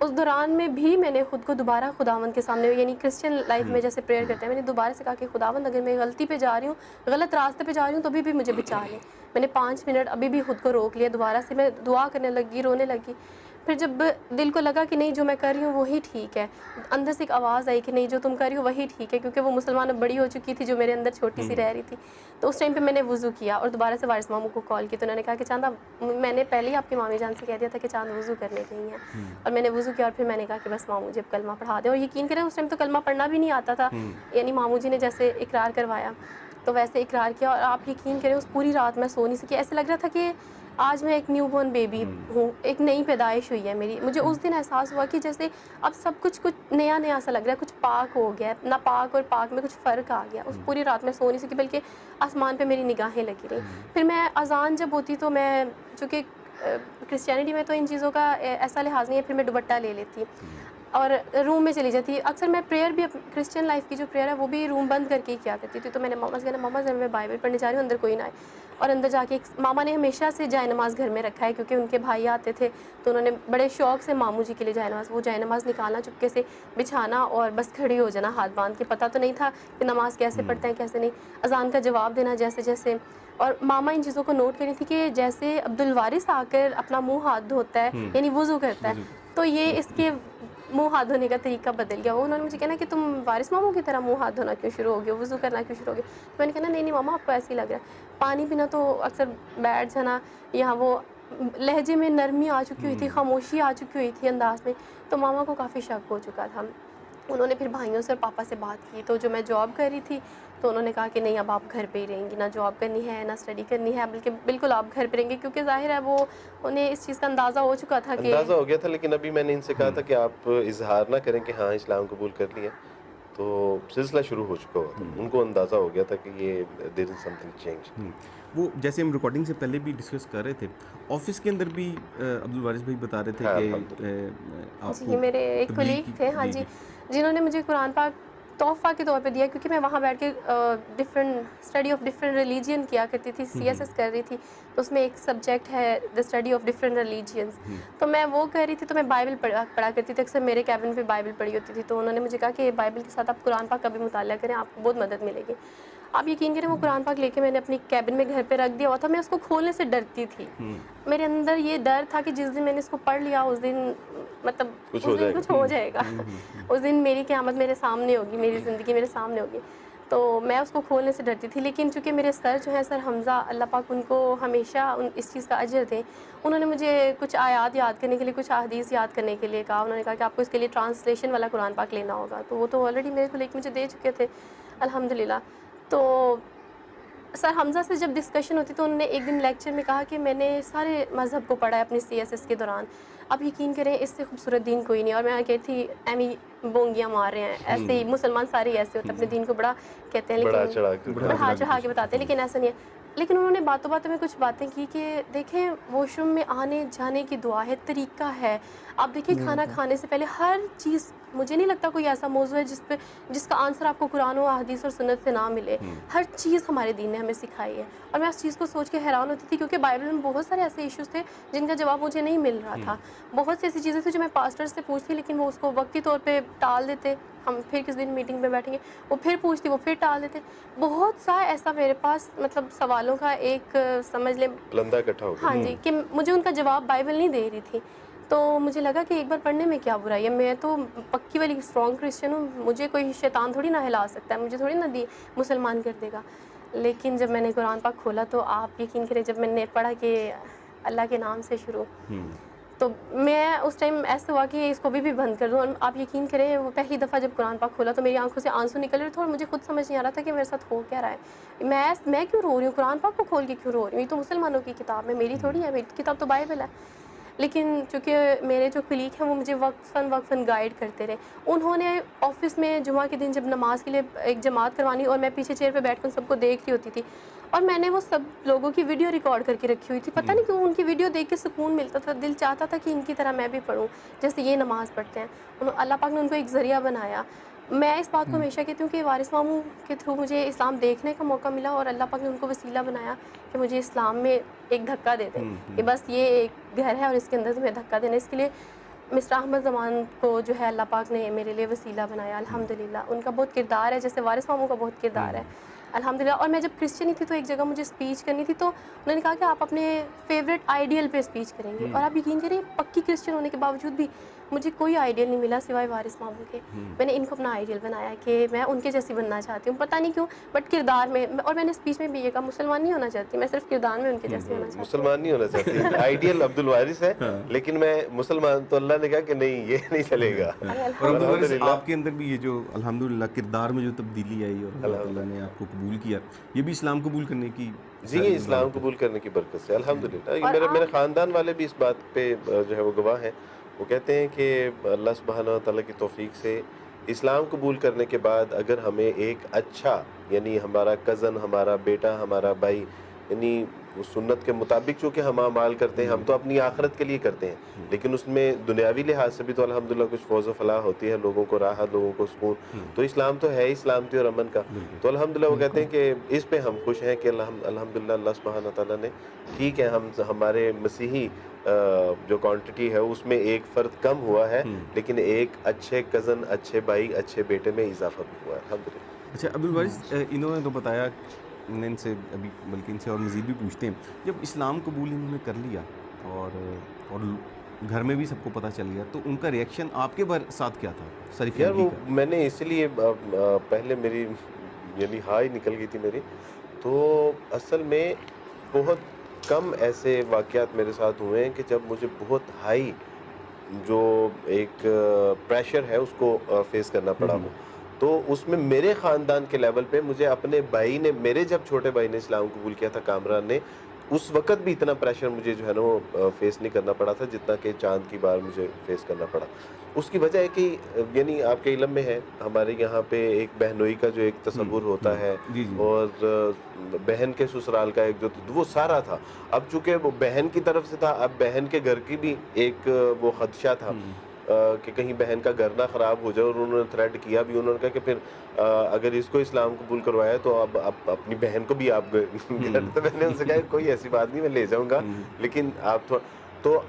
اس دوران میں بھی میں نے خود کو دوبارہ خداوند کے سامنے, یعنی کرسچن لائف میں جیسے پریئر کرتے ہیں, میں نے دوبارہ سے کہا کہ خداوند اگر میں غلطی پہ جا رہی ہوں, غلط راستے پہ جا رہی ہوں, تو بھی مجھے بچا لیں. میں نے 5 منٹ ابھی بھی خود کو روک لیا, دوبارہ سے میں دعا کرنے لگی, رونے لگی. پھر جب دل کو لگا کہ نہیں جو میں کر رہی ہوں وہی ٹھیک ہے, اندر سے ایک آواز آئی کہ نہیں جو تم کر رہی ہو وہی ٹھیک ہے, کیونکہ وہ مسلمان اب بڑی ہو چکی تھی جو میرے اندر چھوٹی سی رہ رہی تھی. تو اس ٹائم پہ میں نے وضو کیا اور دوبارہ سے وارث ماموں کو کال کی. تو انہوں نے کہا کہ چاندہ, میں نے پہلے ہی آپ کی مامی جان سے کہہ دیا تھا کہ چاند وضو کرنے گئی ہیں, اور میں نے وضو کیا, اور پھر میں نے کہا کہ بس ماموں جی اب کلمہ پڑھا دیں. اور یقین کریں اس ٹائم تو کلمہ پڑھنا بھی نہیں آتا تھا, یعنی ماموں جی نے جیسے اقرار کروایا تو ویسے اقرار کیا. اور آپ یقین کریں اس پوری رات میں سو نہیں سکی, ایسے لگ رہا تھا کہ آج میں ایک نیو بورن بیبی ہوں, ایک نئی پیدائش ہوئی ہے میری. مجھے اس دن احساس ہوا کہ جیسے اب سب کچھ نیا سا لگ رہا ہے, کچھ پاک ہو گیا ہے, نہ پاک اور پاک میں کچھ فرق آ گیا. اس پوری رات میں سو نہیں سکی, بلکہ آسمان پہ میری نگاہیں لگی رہیں. پھر میں اذان جب ہوتی تو میں, چونکہ کرسچینٹی میں تو ان چیزوں کا ایسا لحاظ نہیں ہے, پھر میں دوپٹہ لے لیتی اور روم میں چلی جاتی. اکثر میں پریئر بھی کرسچن لائف کی جو پریئر ہے وہ بھی روم بند کر کے ہی کیا کرتی تھی. تو میں نے ماما سے کہا ماما جب میں بائبل پڑھنے جا رہی ہوں اندر کوئی نہ آئے. اور اندر جا کے ماما نے ہمیشہ سے جائے نماز گھر میں رکھا ہے, کیونکہ ان کے بھائی آتے تھے تو انہوں نے بڑے شوق سے ماموں جی کے لیے جائے نماز, وہ جائے نماز نکالنا چپکے سے بچھانا اور بس کھڑی ہو جانا ہاتھ باندھ کے. پتہ تو نہیں تھا کہ نماز کیسے پڑھتے ہیں کیسے نہیں, اذان کا جواب دینا جیسے جیسے. اور ماما ان چیزوں کو نوٹ کری تھی کہ جیسے عبدالوارث آ کر اپنا منہ ہاتھ دھوتا ہے, یعنی وضو کرتا ہے, تو یہ اس کے منہ ہاتھ دھونے کا طریقہ بدل گیا. وہ انہوں نے مجھے کہنا کہ تم وارث ماموں کی طرح منہ ہاتھ دھونا کیوں شروع ہو گئے, وضو کرنا کیوں شروع ہو گئے. تو میں نے کہا نہیں ماما آپ کو ایسے ہی لگ رہا ہے. پانی پینا تو اکثر بیٹھ جانا, یہاں وہ لہجے میں نرمی آ چکی ہوئی تھی, خاموشی آ چکی ہوئی تھی انداز میں. تو ماما کو کافی شک ہو چکا تھا. انہوں نے پھر بھائیوں سے اور پاپا سے بات کی. تو جو میں جاب کر رہی تھی تو انہوں نے کہا کہ نہیں اب آپ گھر پہ ہی رہیں گی, نہ جاب کرنی ہے نہ اسٹڈی کرنی ہے, بلکہ بالکل آپ گھر پہ رہیں گے, کیونکہ ظاہر ہے وہ انہیں اس چیز کا اندازہ ہو چکا تھا کہ اندازہ ہو گیا تھا. لیکن ابھی میں نے ان سے کہا تھا کہ آپ اظہار نہ کریں کہ ہاں اسلام قبول کر لیا, تو سلسلہ شروع ہو چکا ہوا تھا. ان کو اندازہ ہو گیا تھا کہ یہ دیر از سم تھنگ چینج. وہ جیسے ہم ریکارڈنگ سے پہلے بھی ڈسکس کر رہے تھے, آفس کے اندر بھی عبدالوارث بھائی بتا رہے تھے کہ آپ جی میرے ایک کولیگ تھے, ہاں جی, جنہوں نے مجھے قرآن پاک تحفہ کے طور پہ دیا, کیونکہ میں وہاں بیٹھ کے اسٹڈی آف ڈفرینٹ ریلیجین کیا کرتی تھی, CSS کر رہی تھی. تو اس میں ایک سبجیکٹ ہے دا اسٹڈی آف ڈفرینٹ ریلیجینس, تو میں وہ کر رہی تھی. تو میں بائبل پڑھا کرتی تھی, اکثر میرے کیبن پہ بائبل پڑھی ہوتی تھی. تو انہوں نے مجھے کہا کہ بائبل کے ساتھ آپ قرآن پاک کا بھی مطالعہ کریں, آپ کو بہت مدد ملے گی. آپ یقین کریں وہ قرآن پاک لے کے میں نے اپنی کیبن میں گھر پہ رکھ دیا ہوا تھا. میں اس کو کھولنے سے ڈرتی تھی. میرے اندر یہ ڈر تھا کہ جس دن میں نے اس کو پڑھ لیا اس دن مطلب اس دن کچھ ہو جائے گا, اس دن میری قیامت میرے سامنے ہوگی, میری زندگی میرے سامنے ہوگی. تو میں اس کو کھولنے سے ڈرتی تھی. لیکن چونکہ میرے سر جو ہیں سر حمزہ, اللہ پاک ان کو ہمیشہ اس چیز کا اجر دیں, انہوں نے مجھے کچھ آیات یاد کرنے کے لیے, کچھ احادیث یاد کرنے کے لیے کہا. انہوں نے کہا کہ آپ کو اس کے لیے ٹرانسلیشن والا قرآن پاک لینا ہوگا. تو وہ تو آلریڈی میرے کو لے کے مجھے دے چکے تھے الحمدللہ. تو سر حمزہ سے جب ڈسکشن ہوتی تو انہوں نے ایک دن لیکچر میں کہا کہ میں نے سارے مذہب کو پڑھا ہے اپنی CSS کے دوران, اب یقین کریں اس سے خوبصورت دین کوئی نہیں. اور میں کہتی تھی ایمی بونگیاں مار رہے ہیں, ایسے ہی مسلمان سارے ایسے ہوتے ہیں, اپنے دین کو بڑا کہتے ہیں, لیکن بڑھا چڑھا کے بتاتے ہیں, لیکن ایسا نہیں ہے. لیکن انہوں نے باتوں باتوں میں کچھ باتیں کی کہ دیکھیں واش روم میں آنے جانے کی دعا ہے, طریقہ ہے. آپ دیکھیں کھانا کھانے سے پہلے ہر چیز, مجھے نہیں لگتا کوئی ایسا موضوع ہے جس کا آنسر آپ کو قرآن و حدیث اور سنت سے نہ ملے. ہر چیز ہمارے دین نے ہمیں سکھائی ہے. اور میں اس چیز کو سوچ کے حیران ہوتی تھی, کیونکہ بائبل میں بہت سارے ایسے ایشوز تھے جن کا جواب مجھے نہیں مل رہا تھا. بہت سی ایسی چیزیں تھیں جو میں پاسٹر سے پوچھتی, لیکن وہ اس کو وقتی طور پہ ٹال دیتے, ہم پھر کس دن میٹنگ میں بیٹھیں گے, وہ پھر پوچھتی, وہ پھر ٹال دیتے. بہت سا ایسا میرے پاس مطلب سوالوں کا ایک سمجھ لیں لندہ اکٹھا ہو گیا. ہاں جی, کہ مجھے ان کا جواب بائبل نہیں دے رہی تھی. تو مجھے لگا کہ ایک بار پڑھنے میں کیا برائی ہے, میں تو پکی والی اسٹرانگ کرسچن ہوں, مجھے کوئی شیطان تھوڑی نہ ہلا سکتا ہے, مجھے تھوڑی نہ مسلمان کر دے گا. لیکن جب میں نے قرآن پاک کھولا تو آپ یقین کریں, جب میں نے پڑھا کہ اللہ کے نام سے شروع, تو میں اس ٹائم ایسا ہوا کہ اس کو بھی بند کر دوں. اور آپ یقین کریں, وہ پہلی دفعہ جب قرآن پاک کھولا تو میری آنکھوں سے آنسو نکل رہے تھے, اور مجھے خود سمجھ نہیں آ رہا تھا کہ میرے ساتھ ہو کیا رہا ہے. میں کیوں رو رہی ہوں, قرآن پاک کو کھول کے کیوں رو رہی ہوں, یہ تو مسلمانوں کی کتاب ہے, میری تھوڑی ہے, میری کتاب تو بائبل ہے. لیکن چونکہ میرے جو کلیگ ہیں وہ مجھے وقفاً گائیڈ کرتے رہے. انہوں نے آفس میں جمعہ کے دن جب نماز کے لیے ایک جماعت کروانی, اور میں پیچھے چیئر پہ بیٹھ کر سب کو دیکھ رہی ہوتی تھی, اور میں نے وہ سب لوگوں کی ویڈیو ریکارڈ کر کے رکھی ہوئی تھی. پتہ نہیں کیوں ان کی ویڈیو دیکھ کے سکون ملتا تھا, دل چاہتا تھا کہ ان کی طرح میں بھی پڑھوں جیسے یہ نماز پڑھتے ہیں. اللہ پاک نے ان کو ایک ذریعہ بنایا. میں اس بات کو ہمیشہ کہتی ہوں کہ وارث ماموں کے تھرو مجھے اسلام دیکھنے کا موقع ملا, اور اللہ پاک نے ان کو وسیلہ بنایا کہ مجھے اسلام میں ایک دھکا دے دیں کہ بس یہ ایک گھر ہے اور اس کے اندر تمہیں دھکا دینا. اس کے لیے مسٹر احمد زمان کو جو ہے اللہ پاک نے میرے لیے وسیلہ بنایا الحمدللہ. ان کا بہت کردار ہے, جیسے وارث ماموں کا بہت کردار ہے الحمدللہ. اور میں جب کرسچن ہی تھی تو ایک جگہ مجھے اسپیچ کرنی تھی, تو انہوں نے کہا کہ آپ اپنے فیوریٹ آئیڈیل پہ اسپیچ کریں گے. اور آپ یقین کریں, پکی کرسچن ہونے کے باوجود بھی مجھے کوئی آئیڈیل نہیں ملا سوائے وارث ماموں کے. میں نے ان کو اپنا آئیڈیل بنایا کہ میں ان کے جیسی بننا چاہتی ہوں, پتہ نہیں کیوں, بٹ کردار میں. اور میں نے اسپیچ میں بھی یہ کہا, مسلمان نہیں ہونا چاہتی, میں صرف کردار میں ان کے جیسی ہونا چاہتی ہوں. مسلمان نہیں ہونا چاہتی, آئیڈیل عبد الوارث ہے, لیکن میں مسلمان. تو اللہ نے کہا کہ نہیں, یہ نہیں چلے گا. اور عبدالوارث, آپ کے اندر بھی یہ جو الحمدللہ کردار میں جو تبدیلی آئی اور اللہ تعالیٰ نے آپ کو قبول کیا, یہ بھی اسلام قبول کرنے کی جی, اسلام قبول کرنے کی برکت سے الحمدللہ. میرے خاندان والے بھی اس بات پہ جو ہے وہ گواہ ہیں. وہ کہتے ہیں کہ اللہ سبحانہ و تعالیٰ کی توفیق سے اسلام قبول کرنے کے بعد اگر ہمیں ایک اچھا, یعنی ہمارا کزن, ہمارا بیٹا, ہمارا بھائی, یعنی اس سنت کے مطابق چونکہ ہم اعمال کرتے ہیں, ہم تو اپنی آخرت کے لیے کرتے ہیں, لیکن اس میں دنیاوی لحاظ سے بھی تو الحمدللہ کچھ فوز و فلاح ہوتی ہے, لوگوں کو راحت, لوگوں کو سکون. تو اسلام تو ہے سلامتی اور امن کا. تو الحمدللہ وہ کہتے ہیں کہ اس پہ ہم خوش ہیں کہ الحمدللہ اللہ سبحانہ تعالیٰ نے, ٹھیک ہے, ہمارے مسیحی جو کوانٹٹی ہے اس میں ایک فرد کم ہوا ہے, لیکن ایک اچھے کزن, اچھے بھائی, اچھے بیٹے میں اضافہ بھی ہوا ہے الحمدللہ. اچھا عبدالوارث, انہوں نے تو بتایا, میں ان سے ابھی بلکہ ان سے اور مزید بھی پوچھتے ہیں, جب اسلام قبول انہوں نے کر لیا اور گھر میں بھی سب کو پتہ چل گیا, تو ان کا ریئیکشن آپ کے ساتھ کیا تھا ساری یار فیملی وہ کا؟ میں نے اس لیے پہلے میری یعنی ہائی نکل گئی تھی میری, تو اصل میں بہت کم ایسے واقعات میرے ساتھ ہوئے ہیں کہ جب مجھے بہت ہائی جو ایک پریشر ہے اس کو فیس کرنا پڑا ہو. تو اس میں میرے خاندان کے لیول پہ مجھے اپنے بھائی نے, میرے جب چھوٹے بھائی نے اسلام قبول کیا تھا, کامران نے, اس وقت بھی اتنا پریشر مجھے جو ہے نا وہ فیس نہیں کرنا پڑا تھا جتنا کہ چاند کی بار مجھے فیس کرنا پڑا. اس کی وجہ ہے کہ یعنی آپ کے علم میں ہے, ہمارے یہاں پہ ایک بہنوئی کا جو ایک تصور ہوتا ہے, اور بہن کے سسرال کا ایک جو وہ سارا تھا. اب چونکہ وہ بہن کی طرف سے تھا, اب بہن کے گھر کی بھی ایک وہ خدشہ تھا کہ کہیں بہن کا گھر نہ خراب ہو جائے, اور انہوں نے تھریٹ کیا بھی. انہوں نے کہا کہ پھر اگر اس کو اسلام قبول کروایا تو اب اپنی بہن کو بھی آپ گھر. تو میں نے ان سے کہا کوئی ایسی بات نہیں, میں لے جاؤں گا, لیکن آپ تو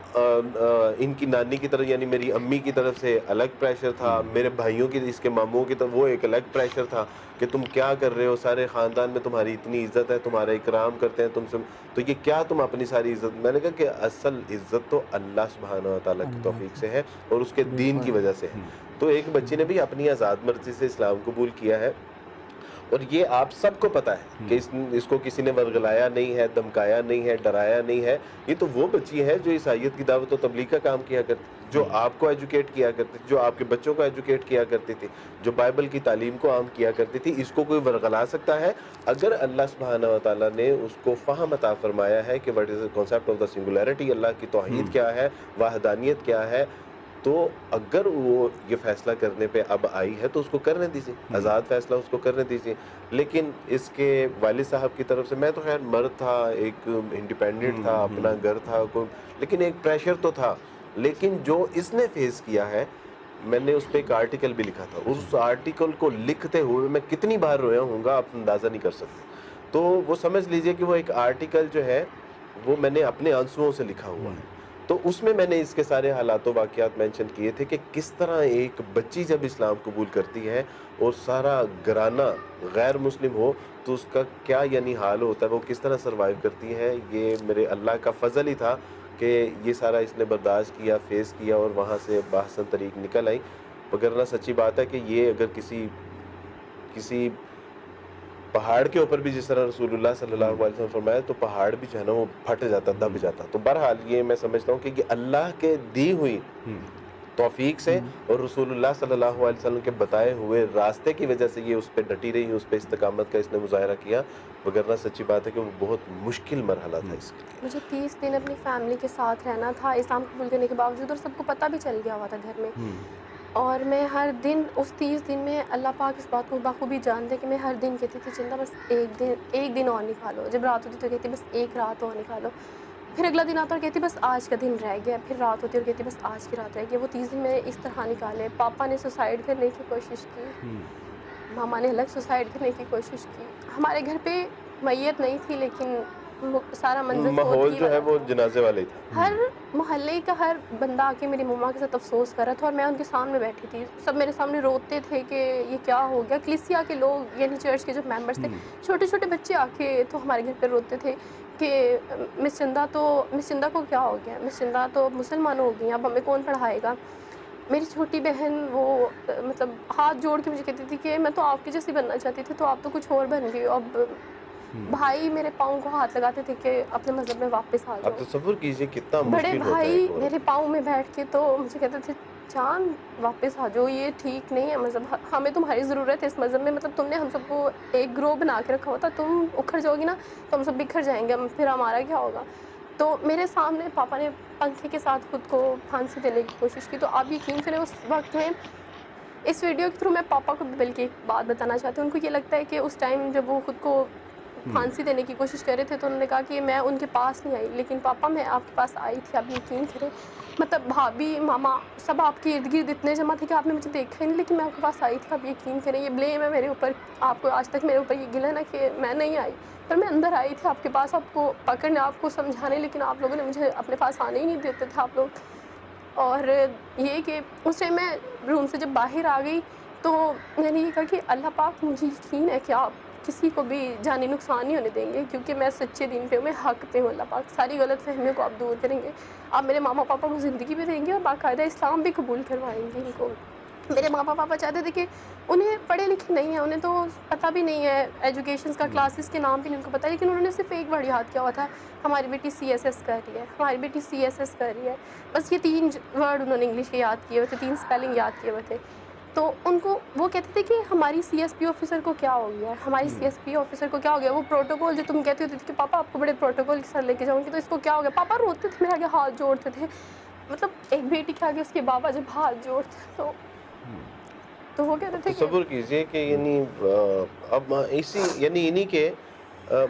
ان کی نانی کی طرف, یعنی میری امی کی طرف سے الگ پریشر تھا, میرے بھائیوں کی, اس کے ماموں کی طرف وہ ایک الگ پریشر تھا کہ تم کیا کر رہے ہو, سارے خاندان میں تمہاری اتنی عزت ہے, تمہارا اکرام کرتے ہیں تم سے, تو یہ کیا تم اپنی ساری عزت. میں نے کہا کہ اصل عزت تو اللہ سبحانہ و تعالیٰ کی توفیق سے ہے اور اس کے دین کی وجہ سے ہے. تو ایک بچی نے بھی اپنی آزاد مرضی سے اسلام قبول کیا ہے, اور یہ آپ سب کو پتہ ہے کہ اس کو کسی نے ورغلایا نہیں ہے, دھمکایا نہیں ہے, ڈرایا نہیں ہے. یہ تو وہ بچی ہے جو عیسائیت کی دعوت و تبلیغ کا کام کیا کرتی, جو آپ کو ایجوکیٹ کیا کرتی تھی, جو آپ کے بچوں کو ایجوکیٹ کیا کرتی تھی, جو بائبل کی تعلیم کو عام کیا کرتی تھی. اس کو کوئی ورغلا سکتا ہے اگر اللہ سبحانہ و تعالیٰ نے اس کو فہم عطا فرمایا ہے کہ what is the concept of the singularity, اللہ کی توحید کیا ہے, وحدانیت کیا ہے. تو اگر وہ یہ فیصلہ کرنے پہ اب آئی ہے تو اس کو کرنے دیجیے, آزاد فیصلہ اس کو کرنے دیجیے. لیکن اس کے والد صاحب کی طرف سے, میں تو خیر مرد تھا, ایک انڈیپینڈنٹ تھا, اپنا گھر تھا, لیکن ایک پریشر تو تھا. لیکن جو اس نے فیس کیا ہے, میں نے اس پہ ایک آرٹیکل بھی لکھا تھا, اس آرٹیکل کو لکھتے ہوئے میں کتنی بار رویا ہوں گا آپ اندازہ نہیں کر سکتے. تو وہ سمجھ لیجئے کہ وہ ایک آرٹیکل جو ہے وہ میں نے اپنے آنسوؤں سے لکھا ہوا ہے. تو اس میں نے اس کے سارے حالات و واقعات مینشن کیے تھے کہ کس طرح ایک بچی جب اسلام قبول کرتی ہے اور سارا گھرانہ غیر مسلم ہو تو اس کا کیا یعنی حال ہوتا ہے، وہ کس طرح سروائیو کرتی ہے. یہ میرے اللہ کا فضل ہی تھا کہ یہ سارا اس نے برداشت کیا، فیس کیا اور وہاں سے بحسن طریق نکل آئی. وگرنہ سچی بات ہے کہ یہ اگر کسی پہاڑ کے اوپر بھی جس طرح رسول اللہ صلی اللہ علیہ وسلم فرمایا تو پہاڑ بھی جو ہے نا وہ پھٹ جاتا، دب جاتا. تو بہرحال یہ میں سمجھتا ہوں کہ یہ اللہ کے دی ہوئی توفیق سے اور رسول اللہ صلی اللہ علیہ وسلم کے بتائے ہوئے راستے کی وجہ سے یہ اس پہ ڈٹی رہی، اس پہ استقامت کا اس نے مظاہرہ کیا. وگرنہ سچی بات ہے کہ وہ بہت مشکل مرحلہ تھا اس کے لیے. مجھے 30 دن اپنی فیملی کے ساتھ رہنا تھا اسلام قبول کرنے کے باوجود، اور سب کو پتہ بھی چل گیا ہوا تھا گھر میں. اور میں ہر دن اس 30 دن میں اللہ پاک اس بات کو بخوبی جانتے کہ میں ہر دن کہتی تھی چندہ بس ایک دن اور نکالو. جب رات ہوتی تو کہتی بس ایک رات اور نکالو. پھر اگلا دن آتا اور کہتی بس آج کا دن رہ گیا. پھر رات ہوتی اور کہتی بس آج کی رات رہ گیا. وہ 30 دن میں نے اس طرح نکالے. پاپا نے سوسائڈ کرنے کی کوشش کی، ماما نے الگ سوسائڈ کرنے کی کوشش کی. ہمارے گھر پہ میت نہیں تھی لیکن سارا منظر ماحول جو ہے وہ جنازے والے تھا. ہر محلے کا ہر بندہ آ کے میری مما کے ساتھ افسوس کر رہا تھا اور میں ان کے سامنے بیٹھی تھی. سب میرے سامنے روتے تھے کہ یہ کیا ہو گیا. کلیسیا کے لوگ یعنی چرچ کے جو ممبرس تھے، چھوٹے چھوٹے بچے آ کے تو ہمارے گھر پہ روتے تھے کہ مس چندہ کو کیا ہو گیا، مس چندہ تو مسلمان ہو گئی، اب ہمیں کون پڑھائے گا. میری چھوٹی بہن وہ مطلب ہاتھ جوڑ کے مجھے کہتی تھی کہ میں تو آپ کی جیسی بننا چاہتی تھی، تو آپ تو کچھ اور بن گئی. اب بھائی میرے پاؤں کو ہاتھ لگاتے تھے کہ اپنے مذہب میں واپس آ جاؤ. اب تصور کیجئے کتنا بڑے مشکل ہوتا ہے. بھائی میرے پاؤں میں بیٹھ کے تو مجھے کہتے تھے جان واپس آ جاؤ، یہ ٹھیک نہیں ہے مذہب، ہمیں تمہاری ضرورت ہے اس مذہب میں. مطلب تم نے ہم سب کو ایک گروہ بنا کے رکھا ہوا تھا، تم اکھڑ جاؤ گی نا تو ہم سب بکھر جائیں گے، پھر ہمارا کیا ہوگا. تو میرے سامنے پاپا نے پنکھے کے ساتھ خود کو پھانسی دینے کی کوشش کی. تو آپ یقین کریں اس وقت میں اس ویڈیو کے تھرو میں پاپا کو بلکہ ایک بات بتانا چاہتی ہوں. ان کو یہ لگتا ہے کہ اس ٹائم جب وہ خود کو پھانسی دینے کی کوشش کر رہے تھے تو انہوں نے کہا کہ میں ان کے پاس نہیں آئی، لیکن پاپا میں آپ کے پاس آئی تھی. آپ یقین کریں مطلب بھابھی ماما سب آپ کے ارد گرد اتنے جمع تھے کہ آپ نے مجھے دیکھا ہی نہیں، لیکن میں آپ کے پاس آئی تھی. آپ یقین کریں یہ بلیم ہے میرے اوپر. آپ کو آج تک میرے اوپر یہ گلہ ہے نا کہ میں نہیں آئی، پر میں اندر آئی تھی آپ کے پاس، آپ کو پکڑنے، آپ کو سمجھانے، لیکن آپ لوگوں نے مجھے اپنے پاس آنے ہی نہیں دیتے تھے آپ لوگ. اور یہ کہ اس ٹائم میں روم سے جب باہر آ گئی تو میں نے یہ کہا کہ اللہ پاک مجھے یقین ہے کہ آپ کسی کو بھی جانی نقصان نہیں ہونے دیں گے، کیونکہ میں سچے دین پہ ہوں، میں حق پہ ہوں. اللہ پاک ساری غلط فہمیوں کو آپ دور کریں گے، آپ میرے ماما پاپا کو زندگی بھی دیں گے اور باقاعدہ اسلام بھی قبول کروائیں گے ان کو. میرے ماما پاپا چاہتے تھے کہ انہیں پڑھے لکھے نہیں ہیں، انہیں تو پتہ بھی نہیں ہے ایجوکیشنس کا، کلاسز کے نام بھی نہیں ان کو پتہ، لیکن انہوں نے صرف ایک ورڈ یاد کیا ہوا تھا، ہماری بیٹی CSS کر رہی ہے، ہماری بیٹی CSS کر رہی ہے. بس یہ 3 ورڈ انہوں نے انگلش کے یاد کیے ہوئے تھے، 3 اسپیلنگ یاد کیے ہوئے تھے. تو ان کو وہ کہتے تھے کہ ہماری CSP آفیسر کو کیا ہو گیا ہے، ہماری CSP آفیسر کو کیا ہو گیا. وہ پروٹوکول جو تم کہتی ہوتی تھی کہ پاپا آپ کو بڑے پروٹوکول کے ساتھ لے کے جاؤں گی، تو اس کو کیا ہو گیا. پاپا روتے تھے میرے آگے ہاتھ جوڑتے تھے. مطلب ایک بیٹی کے آگے اس کے بابا جب ہاتھ جوڑتے تو وہ کہتے تھے کہ تصور کیجئے کہ یعنی اب انہی کے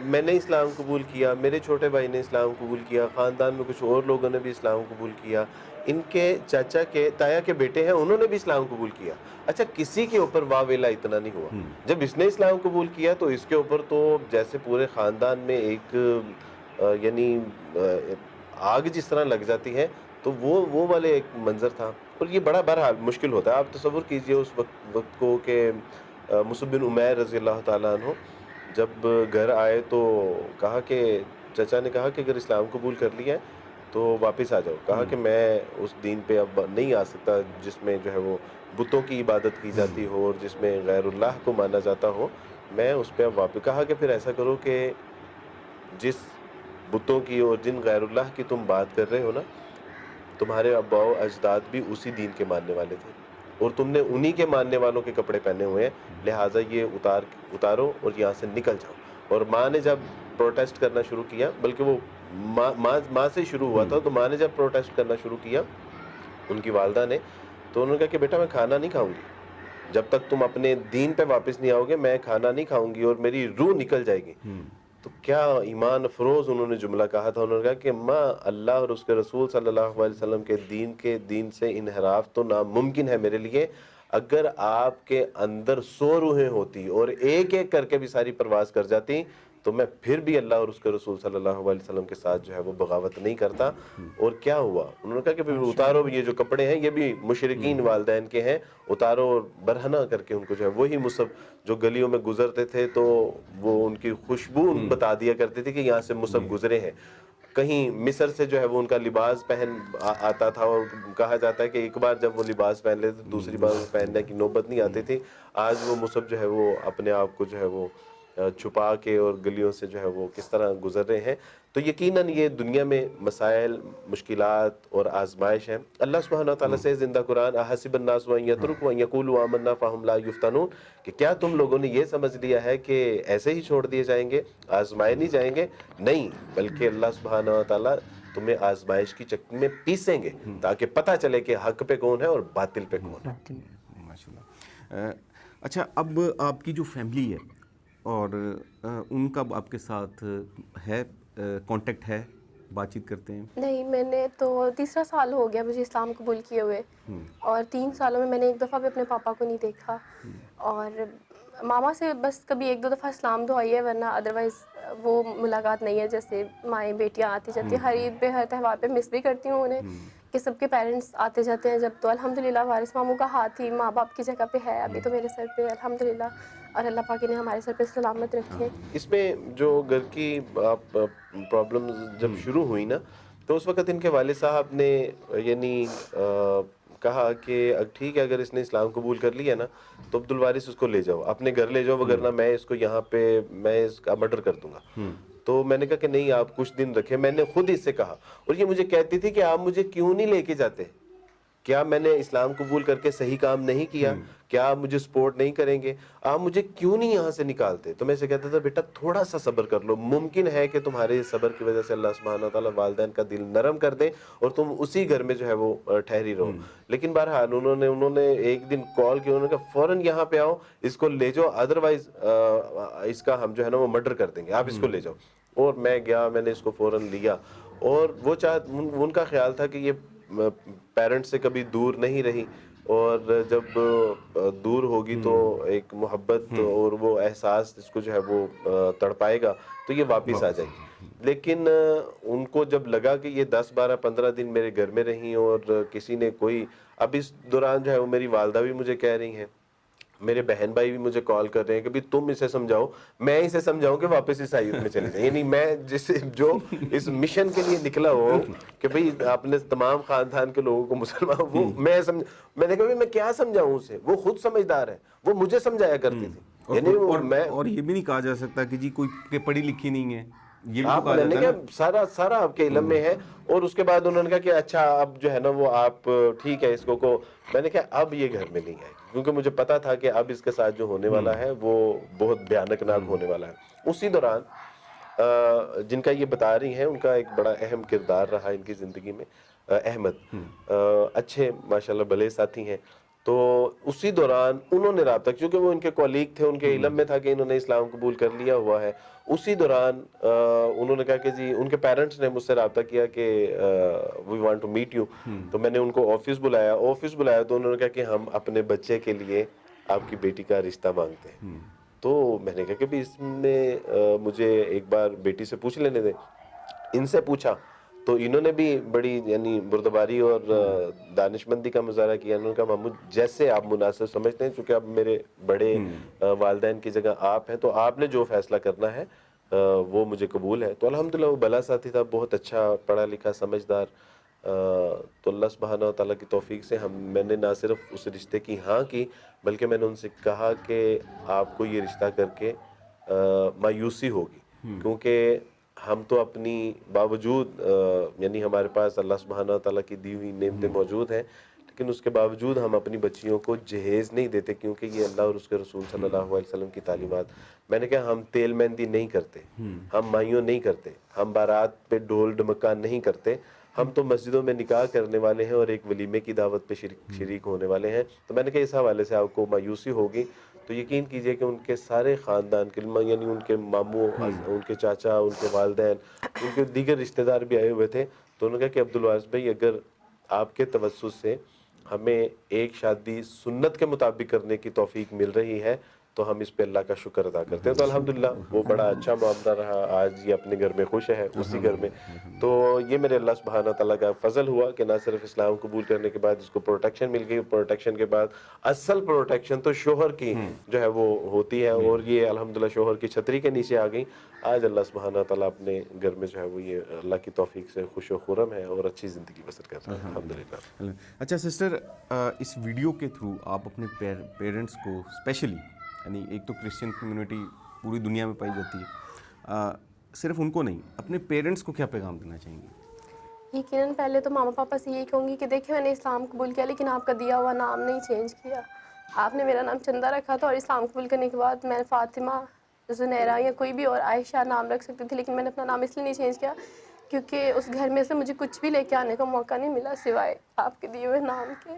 میں نے اسلام قبول کیا، میرے چھوٹے بھائی نے اسلام قبول کیا، خاندان میں کچھ اور لوگوں نے بھی اسلام قبول کیا، ان کے چاچا کے تایا کے بیٹے ہیں انہوں نے بھی اسلام قبول کیا. اچھا کسی کے اوپر واہ ویلا اتنا نہیں ہوا. جب اس نے اسلام قبول کیا تو اس کے اوپر تو جیسے پورے خاندان میں ایک یعنی آگ جس طرح لگ جاتی ہے، تو وہ والے ایک منظر تھا. اور یہ بڑا بہرحال مشکل ہوتا ہے. آپ تصور کیجئے اس وقت کو کہ مصعب بن عمیر رضی اللہ تعالیٰ عنہ جب گھر آئے تو کہا کہ چچا نے کہا کہ اگر اسلام قبول کر لیا ہے تو واپس آ جاؤ. کہا کہ میں اس دین پہ اب نہیں آ سکتا جس میں جو ہے وہ بتوں کی عبادت کی جاتی ہو اور جس میں غیر اللہ کو مانا جاتا ہو، میں اس پہ اب واپس. کہا کہ پھر ایسا کرو کہ جس بتوں کی اور جن غیر اللہ کی تم بات کر رہے ہو نا، تمہارے ابا و اجداد بھی اسی دین کے ماننے والے تھے اور تم نے انہی کے ماننے والوں کے کپڑے پہنے ہوئے ہیں، لہٰذا یہ اتارو اور یہاں سے نکل جاؤ. اور ماں نے جب پروٹیسٹ کرنا شروع کیا، بلکہ وہ ماں سے شروع ہوا تھا، تو ماں نے جب پروٹیسٹ کرنا شروع کیا ان کی والدہ نے، تو انہوں نے کہا کہ بیٹا میں کھانا نہیں کھاؤں گی جب تک تم اپنے دین پہ واپس نہیں آؤ گے، میں کھانا نہیں کھاؤں گی اور میری روح نکل جائے گی. تو کیا ایمان افروز انہوں نے جملہ کہا تھا. انہوں نے کہا کہ ماں اللہ اور اس کے رسول صلی اللہ علیہ وسلم کے دین سے انحراف تو ناممکن ہے میرے لیے. اگر آپ کے اندر 100 روحیں ہوتی اور ایک ایک کر کے بھی ساری پرواز کر جاتی تو میں پھر بھی اللہ اور اس کے رسول صلی اللہ علیہ وسلم کے ساتھ جو ہے وہ بغاوت نہیں کرتا. اور کیا ہوا, انہوں نے کہا کہ پھر اتارو یہ جو کپڑے ہیں یہ بھی مشرکین والدین کے ہیں, اتارو اور برہنہ کر کے ان کو جو ہے وہی مصحف جو گلیوں میں گزرتے تھے تو وہ ان کی خوشبو بتا دیا کرتے تھے کہ یہاں سے مصحف گزرے ہیں. کہیں مصر سے جو ہے وہ ان کا لباس پہن آتا تھا, اور کہا جاتا ہے کہ ایک بار جب وہ لباس پہن لیتے دوسری بار وہ پہننے کی نوبت نہیں آتی تھی. آج وہ مصحف جو ہے وہ اپنے آپ کو جو ہے وہ چھپا کے اور گلیوں سے جو ہے وہ کس طرح گزر رہے ہیں. تو یقیناً یہ دنیا میں مسائل, مشکلات اور آزمائش ہیں. اللہ سبحانہ وتعالیٰ سے زندہ قرآن احسب الناس ان یترکوا ان یقولوا آمنا فہم لا یفتنون, کہ کیا تم لوگوں نے یہ سمجھ لیا ہے کہ ایسے ہی چھوڑ دیے جائیں گے, آزمائے نہیں جائیں گے؟ نہیں, بلکہ اللہ سبحانہ وتعالیٰ تمہیں آزمائش کی چکی میں پیسیں گے تاکہ پتہ چلے کہ حق پہ کون ہے اور باطل پہ کون ہے. ماشاء اللہ. اچھا, اب آپ کی جو فیملی ہے اور ان کا آپ کے ساتھ ہے کانٹیکٹ ہے, بات چیت کرتے ہیں؟ نہیں, میں نے تو 3 سال ہو گیا مجھے اسلام قبول کیے ہوئے, اور 3 سالوں میں نے ایک دفعہ بھی اپنے پاپا کو نہیں دیکھا, اور ماما سے بس کبھی 1-2 دفعہ اسلام دعائی ہے, ورنہ ادروائز وہ ملاقات نہیں ہے. جیسے مائیں بیٹیاں آتی جاتی ہیں, ہر عید پہ ہر تہوار پہ مس بھی کرتی ہوں انہیں کہ سب کے پیرنٹس آتے جاتے ہیں جب. تو الحمدللہ وارث ماموں کا ہاتھ ہی ماں باپ کی جگہ پہ ہے ابھی تو میرے سر پہ الحمدللہ, اور اللہ پاک نے ہمارے سر پہ سلامت رکھے. اس میں جو گھر کی پرابلمز جب شروع ہوئی نا, تو اس وقت ان کے والد صاحب نے یعنی کہا کہ ٹھیک ہے اگر اس نے اسلام قبول کر لیا نا تو عبدالوارث اس کو لے جاؤ, اپنے گھر لے جاؤ, وگرنہ میں اس کو یہاں پہ میں اس کا مرڈر کر دوں گا. تو میں نے کہا کہ نہیں, آپ کچھ دن رکھیں. میں نے خود اس سے کہا, اور یہ مجھے کہتی تھی کہ آپ مجھے کیوں نہیں لے کے جاتے, کیا میں نے اسلام قبول کر کے صحیح کام نہیں کیا, کیا آپ مجھے سپورٹ نہیں کریں گے, آپ مجھے کیوں نہیں یہاں سے نکالتے. تو میں اسے کہتا تھا بیٹا تھوڑا سا صبر کر لو, ممکن ہے کہ تمہارے صبر کی وجہ سے اللہ سبحانہ وتعالیٰ والدین کا دل نرم کر دے اور تم اسی گھر میں جو ہے وہ ٹھہری رہو. لیکن بہرحال انہوں نے ایک دن کال کی, انہوں نے کہا فوراً یہاں پہ آؤ, اس کو لے جاؤ, ادروائز اس کا ہم جو ہے نا وہ مرڈر کر دیں گے, آپ اس کو لے جاؤ. اور میں گیا, میں نے اس کو فوراً لیا, اور وہ ان کا خیال تھا کہ یہ پیرنٹ سے کبھی دور نہیں رہی, اور جب دور ہوگی تو ایک محبت اور وہ احساس اس کو جو ہے وہ تڑپائے گا تو یہ واپس آ جائے گی. لیکن ان کو جب لگا کہ یہ 10-12-15 دن میرے گھر میں رہیں اور کسی نے کوئی, اب اس دوران جو ہے وہ میری والدہ بھی مجھے کہہ رہی ہیں, میرے بہن بھائی بھی مجھے کال کر رہے ہیں کہ بھی تم اسے سمجھاؤ, میں اسے سمجھاؤں کہ واپس اس آیت میں چلے جائیں. یعنی میں جو اس مشن کے لیے نکلا ہو کہ بھئی اپنے تمام خاندان کے لوگوں کو مسلمان, وہ میں نے کہا میں کیا سمجھاؤں اسے, وہ خود سمجھدار ہے, وہ مجھے سمجھایا کرتی تھی. یعنی اور یہ بھی نہیں کہا جا سکتا کہ جی کوئی پڑھی لکھی نہیں ہے, یہ بھی آپ کہا جاتا ہے نا سارا آپ کے علم میں ہے. اور اس کے بعد انہوں نے کہا کہ اچھا اب جو ہے نا وہ آپ ٹھیک ہے اس کو میں نے کہا اب یہ گھر میں نہیں آئے, کیونکہ مجھے پتا تھا کہ اب اس کے ساتھ جو ہونے والا ہے وہ بہت بھیانک ناک ہونے والا ہے. اسی دوران جن کا یہ بتا رہی ہیں ان کا ایک بڑا اہم کردار رہا ان کی زندگی میں, احمد, اچھے ماشاءاللہ بھلے ساتھی ہیں. تو اسی دوران انہوں نے رابطہ, کیونکہ وہ ان کے کولیگ تھے, ان کے علم میں تھا کہ انہوں نے اسلام قبول کر لیا ہوا ہے. اسی دوران انہوں نے کہا کہ جی ان کے پیرنٹس نے مجھ سے رابطہ کیا کہ we want to meet you. تو میں نے ان کو آفس بلایا تو انہوں نے کہا کہ ہم اپنے بچے کے لیے آپ کی بیٹی کا رشتہ مانگتے ہیں. تو میں نے کہا کہ بھی اس میں مجھے ایک بار بیٹی سے پوچھ لینے دیں. ان سے پوچھا تو انہوں نے بھی بڑی یعنی بردباری اور دانشمندی کا مظاہرہ کیا. انہوں نے کہا محمود جیسے آپ مناسب سمجھتے ہیں, چونکہ اب میرے بڑے والدین کی جگہ آپ ہیں, تو آپ نے جو فیصلہ کرنا ہے وہ مجھے قبول ہے. تو الحمدللہ وہ بھلا ساتھی تھا, بہت اچھا پڑھا لکھا سمجھدار. تو اللہ سبحانہ و تعالیٰ کی توفیق سے میں نے نہ صرف اس رشتے کی ہاں کی, بلکہ میں نے ان سے کہا کہ آپ کو یہ رشتہ کر کے مایوسی ہوگی, کیونکہ ہم تو اپنی باوجود یعنی ہمارے پاس اللہ سبحانہ و تعالیٰ کی دی ہوئی نعمتیں موجود ہیں, لیکن اس کے باوجود ہم اپنی بچیوں کو جہیز نہیں دیتے, کیونکہ یہ اللہ اور اس کے رسول صلی اللہ علیہ وسلم کی تعلیمات. میں نے کہا ہم تیل مہندی نہیں کرتے, ہم مائیوں نہیں کرتے, ہم بارات پہ ڈھول ڈمکا نہیں کرتے, ہم تو مسجدوں میں نکاح کرنے والے ہیں اور ایک ولیمے کی دعوت پہ شریک ہونے والے ہیں. تو میں نے کہا اس حوالے سے آپ کو مایوسی ہوگی تو یقین کیجئے کہ ان کے سارے خاندان کے یعنی ان کے ماموں, ان کے چاچا, ان کے والدین, ان کے دیگر رشتہ دار بھی آئے ہوئے تھے. تو انہوں نے کہا کہ عبدالوارث بھائی اگر آپ کے توسط سے ہمیں ایک شادی سنت کے مطابق کرنے کی توفیق مل رہی ہے تو ہم اس پہ اللہ کا شکر ادا کرتے ہیں. تو الحمدللہ وہ بڑا اچھا معاملہ رہا. آج یہ اپنے گھر میں خوش ہے, اسی گھر میں. تو یہ میرے اللہ سبحانہ تعالیٰ کا فضل ہوا کہ نہ صرف اسلام قبول کرنے کے بعد اس کو پروٹیکشن مل گئی, پروٹیکشن کے بعد اصل پروٹیکشن تو شوہر کی جو ہے وہ ہوتی ہے, اور یہ الحمدللہ شوہر کی چھتری کے نیچے آ گئی. آج اللہ سبحانہ تعالیٰ اپنے گھر میں جو ہے وہ یہ اللہ کی توفیق سے خوش و خرم ہے اور اچھی زندگی بسر کر رہا ہے الحمدللہ. اچھا سسٹر, اس ویڈیو کے تھرو آپ اپنے پیرنٹس کو اسپیشلی, یعنی ایک تو کرسچن کمیونٹی پوری دنیا میں پائی جاتی ہے, صرف ان کو نہیں, اپنے پیرنٹس کو کیا پیغام دینا چاہیں گے؟ یقیناً پہلے تو ماما پاپا سے یہی کہوں گی کہ دیکھیں میں نے اسلام قبول کیا لیکن آپ کا دیا ہوا نام نہیں چینج کیا. آپ نے میرا نام چندہ رکھا تھا اور اسلام قبول کرنے کے بعد میں فاطمہ, زنیرہ یا کوئی بھی اور عائشہ نام رکھ سکتی تھی, لیکن میں نے اپنا نام اس لیے نہیں چینج کیا کیونکہ اس گھر میں سے مجھے کچھ بھی لے کے آنے کا موقع نہیں ملا سوائے آپ کے دیے ہوئے نام کے.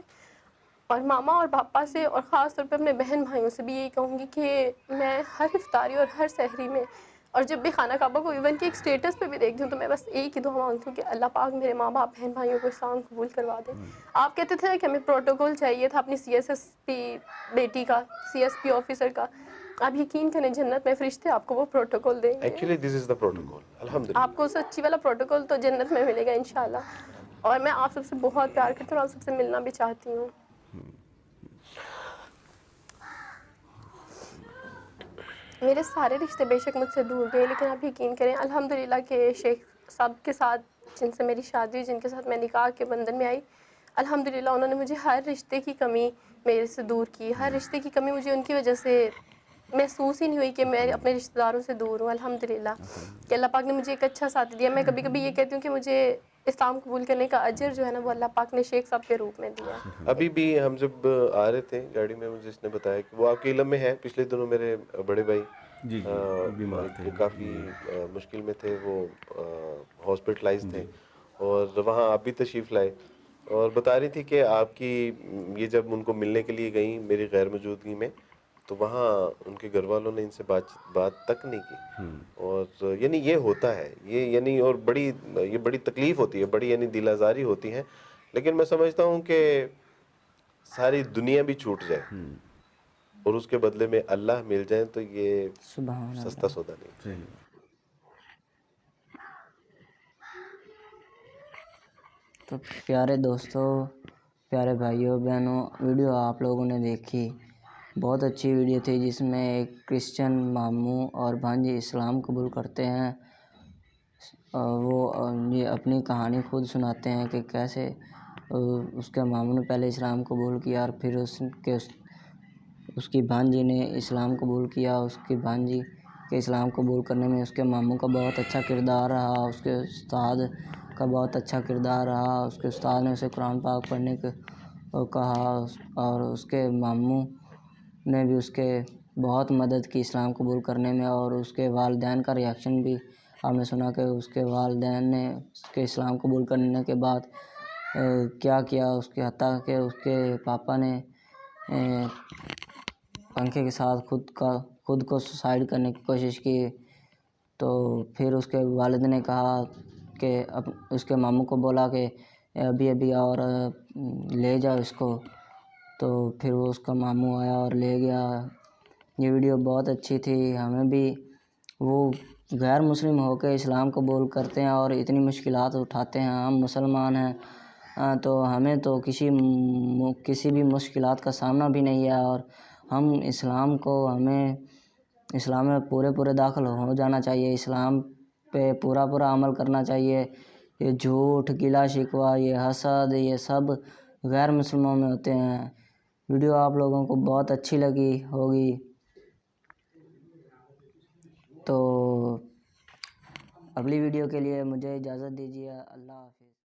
اور ماما اور پاپا سے اور خاص طور پہ اپنے بہن بھائیوں سے بھی یہی کہوں گی کہ میں ہر افطاری اور ہر سحری میں اور جب بھی خانہ کعبہ کو ایون کہ ایک اسٹیٹس پہ بھی دیکھتی ہوں تو میں بس ایک ہی دعا مانگتی ہوں کہ اللہ پاک میرے ماں باپ بہن بھائیوں کو اسلام قبول کروا دے. آپ کہتے تھے کہ ہمیں پروٹوکول چاہیے تھا اپنی CSSP بیٹی کا, CSP آفیسر کا. آپ یقین کریں جنت میں فرشتے آپ کو وہ پروٹوکول دیں گے. Actually this is the protocol الحمدللہ. آپ کو سچی والا پروٹوکول تو جنت میں ملے گا انشاءاللہ. اور میں آپ سب سے بہت پیار کرتی ہوں اور آپ سب سے ملنا بھی چاہتی ہوں. میرے سارے رشتے بے شک مجھ سے دور گئے, لیکن آپ یقین کریں الحمدللہ کہ شیخ صاحب کے ساتھ جن سے میری شادی ہوئی, جن کے ساتھ میں نکاح کے بندھن میں آئی, الحمدللہ انہوں نے مجھے ہر رشتے کی کمی میرے سے دور کی. ہر رشتے کی کمی مجھے ان کی وجہ سے محسوس ہی نہیں ہوئی کہ میں اپنے رشتہ داروں سے دور ہوں. الحمدللہ کہ اللہ پاک نے مجھے ایک اچھا ساتھ دیا. میں کبھی کبھی یہ کہتی ہوں کہ مجھے اسلام قبول کرنے کا اجر جو ہے نا وہ اللہ پاک نے شیخ صاحب کے روپ میں دیا. ابھی بھی ہم جب آ رہے تھے گاڑی میں, مجھے اس نے بتایا کہ وہ آپ کے علم میں ہے, پچھلے دنوں میرے بڑے بھائی جی بیمار تھے, کافی مشکل میں تھے, وہ ہاسپٹلائز تھے, اور وہاں آپ بھی تشریف لائے, اور بتا رہی تھی کہ آپ کی یہ جب ان کو ملنے کے لیے گئیں میری غیر موجودگی میں, تو وہاں ان کے گھر والوں نے ان سے بات تک نہیں کی. اور یعنی یہ ہوتا ہے, یہ یعنی اور یہ بڑی تکلیف ہوتی ہے, بڑی یعنی دل آزاری ہوتی ہے. لیکن میں سمجھتا ہوں کہ ساری دنیا بھی چھوٹ جائے اور اس کے بدلے میں اللہ مل جائیں تو یہ سبحان سستا اللہ. سودا نہیں. تو پیارے دوستوں, پیارے بھائیوں بہنوں, ویڈیو آپ لوگوں نے دیکھی, بہت اچھی ویڈیو تھی جس میں ایک کرسچن ماموں اور بھانجی اسلام قبول کرتے ہیں. وہ یہ اپنی کہانی خود سناتے ہیں کہ کیسے اس کے ماموں نے پہلے اسلام قبول کیا اور پھر اس کی بھانجی نے اسلام قبول کیا. اس کی بھانجی کے اسلام قبول کرنے میں اس کے ماموں کا بہت اچھا کردار رہا, اس کے استاد کا بہت اچھا کردار رہا. اس کے استاد نے اسے قرآن پاک پڑھنے کو کہا, اور اس کے ماموں نے بھی اس کے بہت مدد کی اسلام قبول کرنے میں. اور اس کے والدین کا ریاکشن بھی آپ نے سنا کہ اس کے والدین نے اس کے اسلام قبول کرنے کے بعد کیا کیا. اس کے حتیٰ کہ اس کے پاپا نے پنکھے کے ساتھ خود کو سوسائڈ کرنے کی کوشش کی. تو پھر اس کے والد نے کہا کہ اس کے ماموں کو بولا کہ ابھی اور لے جاؤ اس کو. تو پھر وہ اس کا ماموں آیا اور لے گیا. یہ ویڈیو بہت اچھی تھی. ہمیں بھی وہ غیر مسلم ہو کے اسلام قبول کرتے ہیں اور اتنی مشکلات اٹھاتے ہیں. ہم مسلمان ہیں تو ہمیں تو کسی بھی مشکلات کا سامنا بھی نہیں ہے, اور ہم ہمیں اسلام میں پورے داخل ہو جانا چاہیے. اسلام پہ پورا عمل کرنا چاہیے. یہ جھوٹ, گلا شکوہ, یہ حسد, یہ سب غیر مسلموں میں ہوتے ہیں. ویڈیو آپ لوگوں کو بہت اچھی لگی ہوگی. تو اگلی ویڈیو کے لیے مجھے اجازت دیجیے. اللہ حافظ.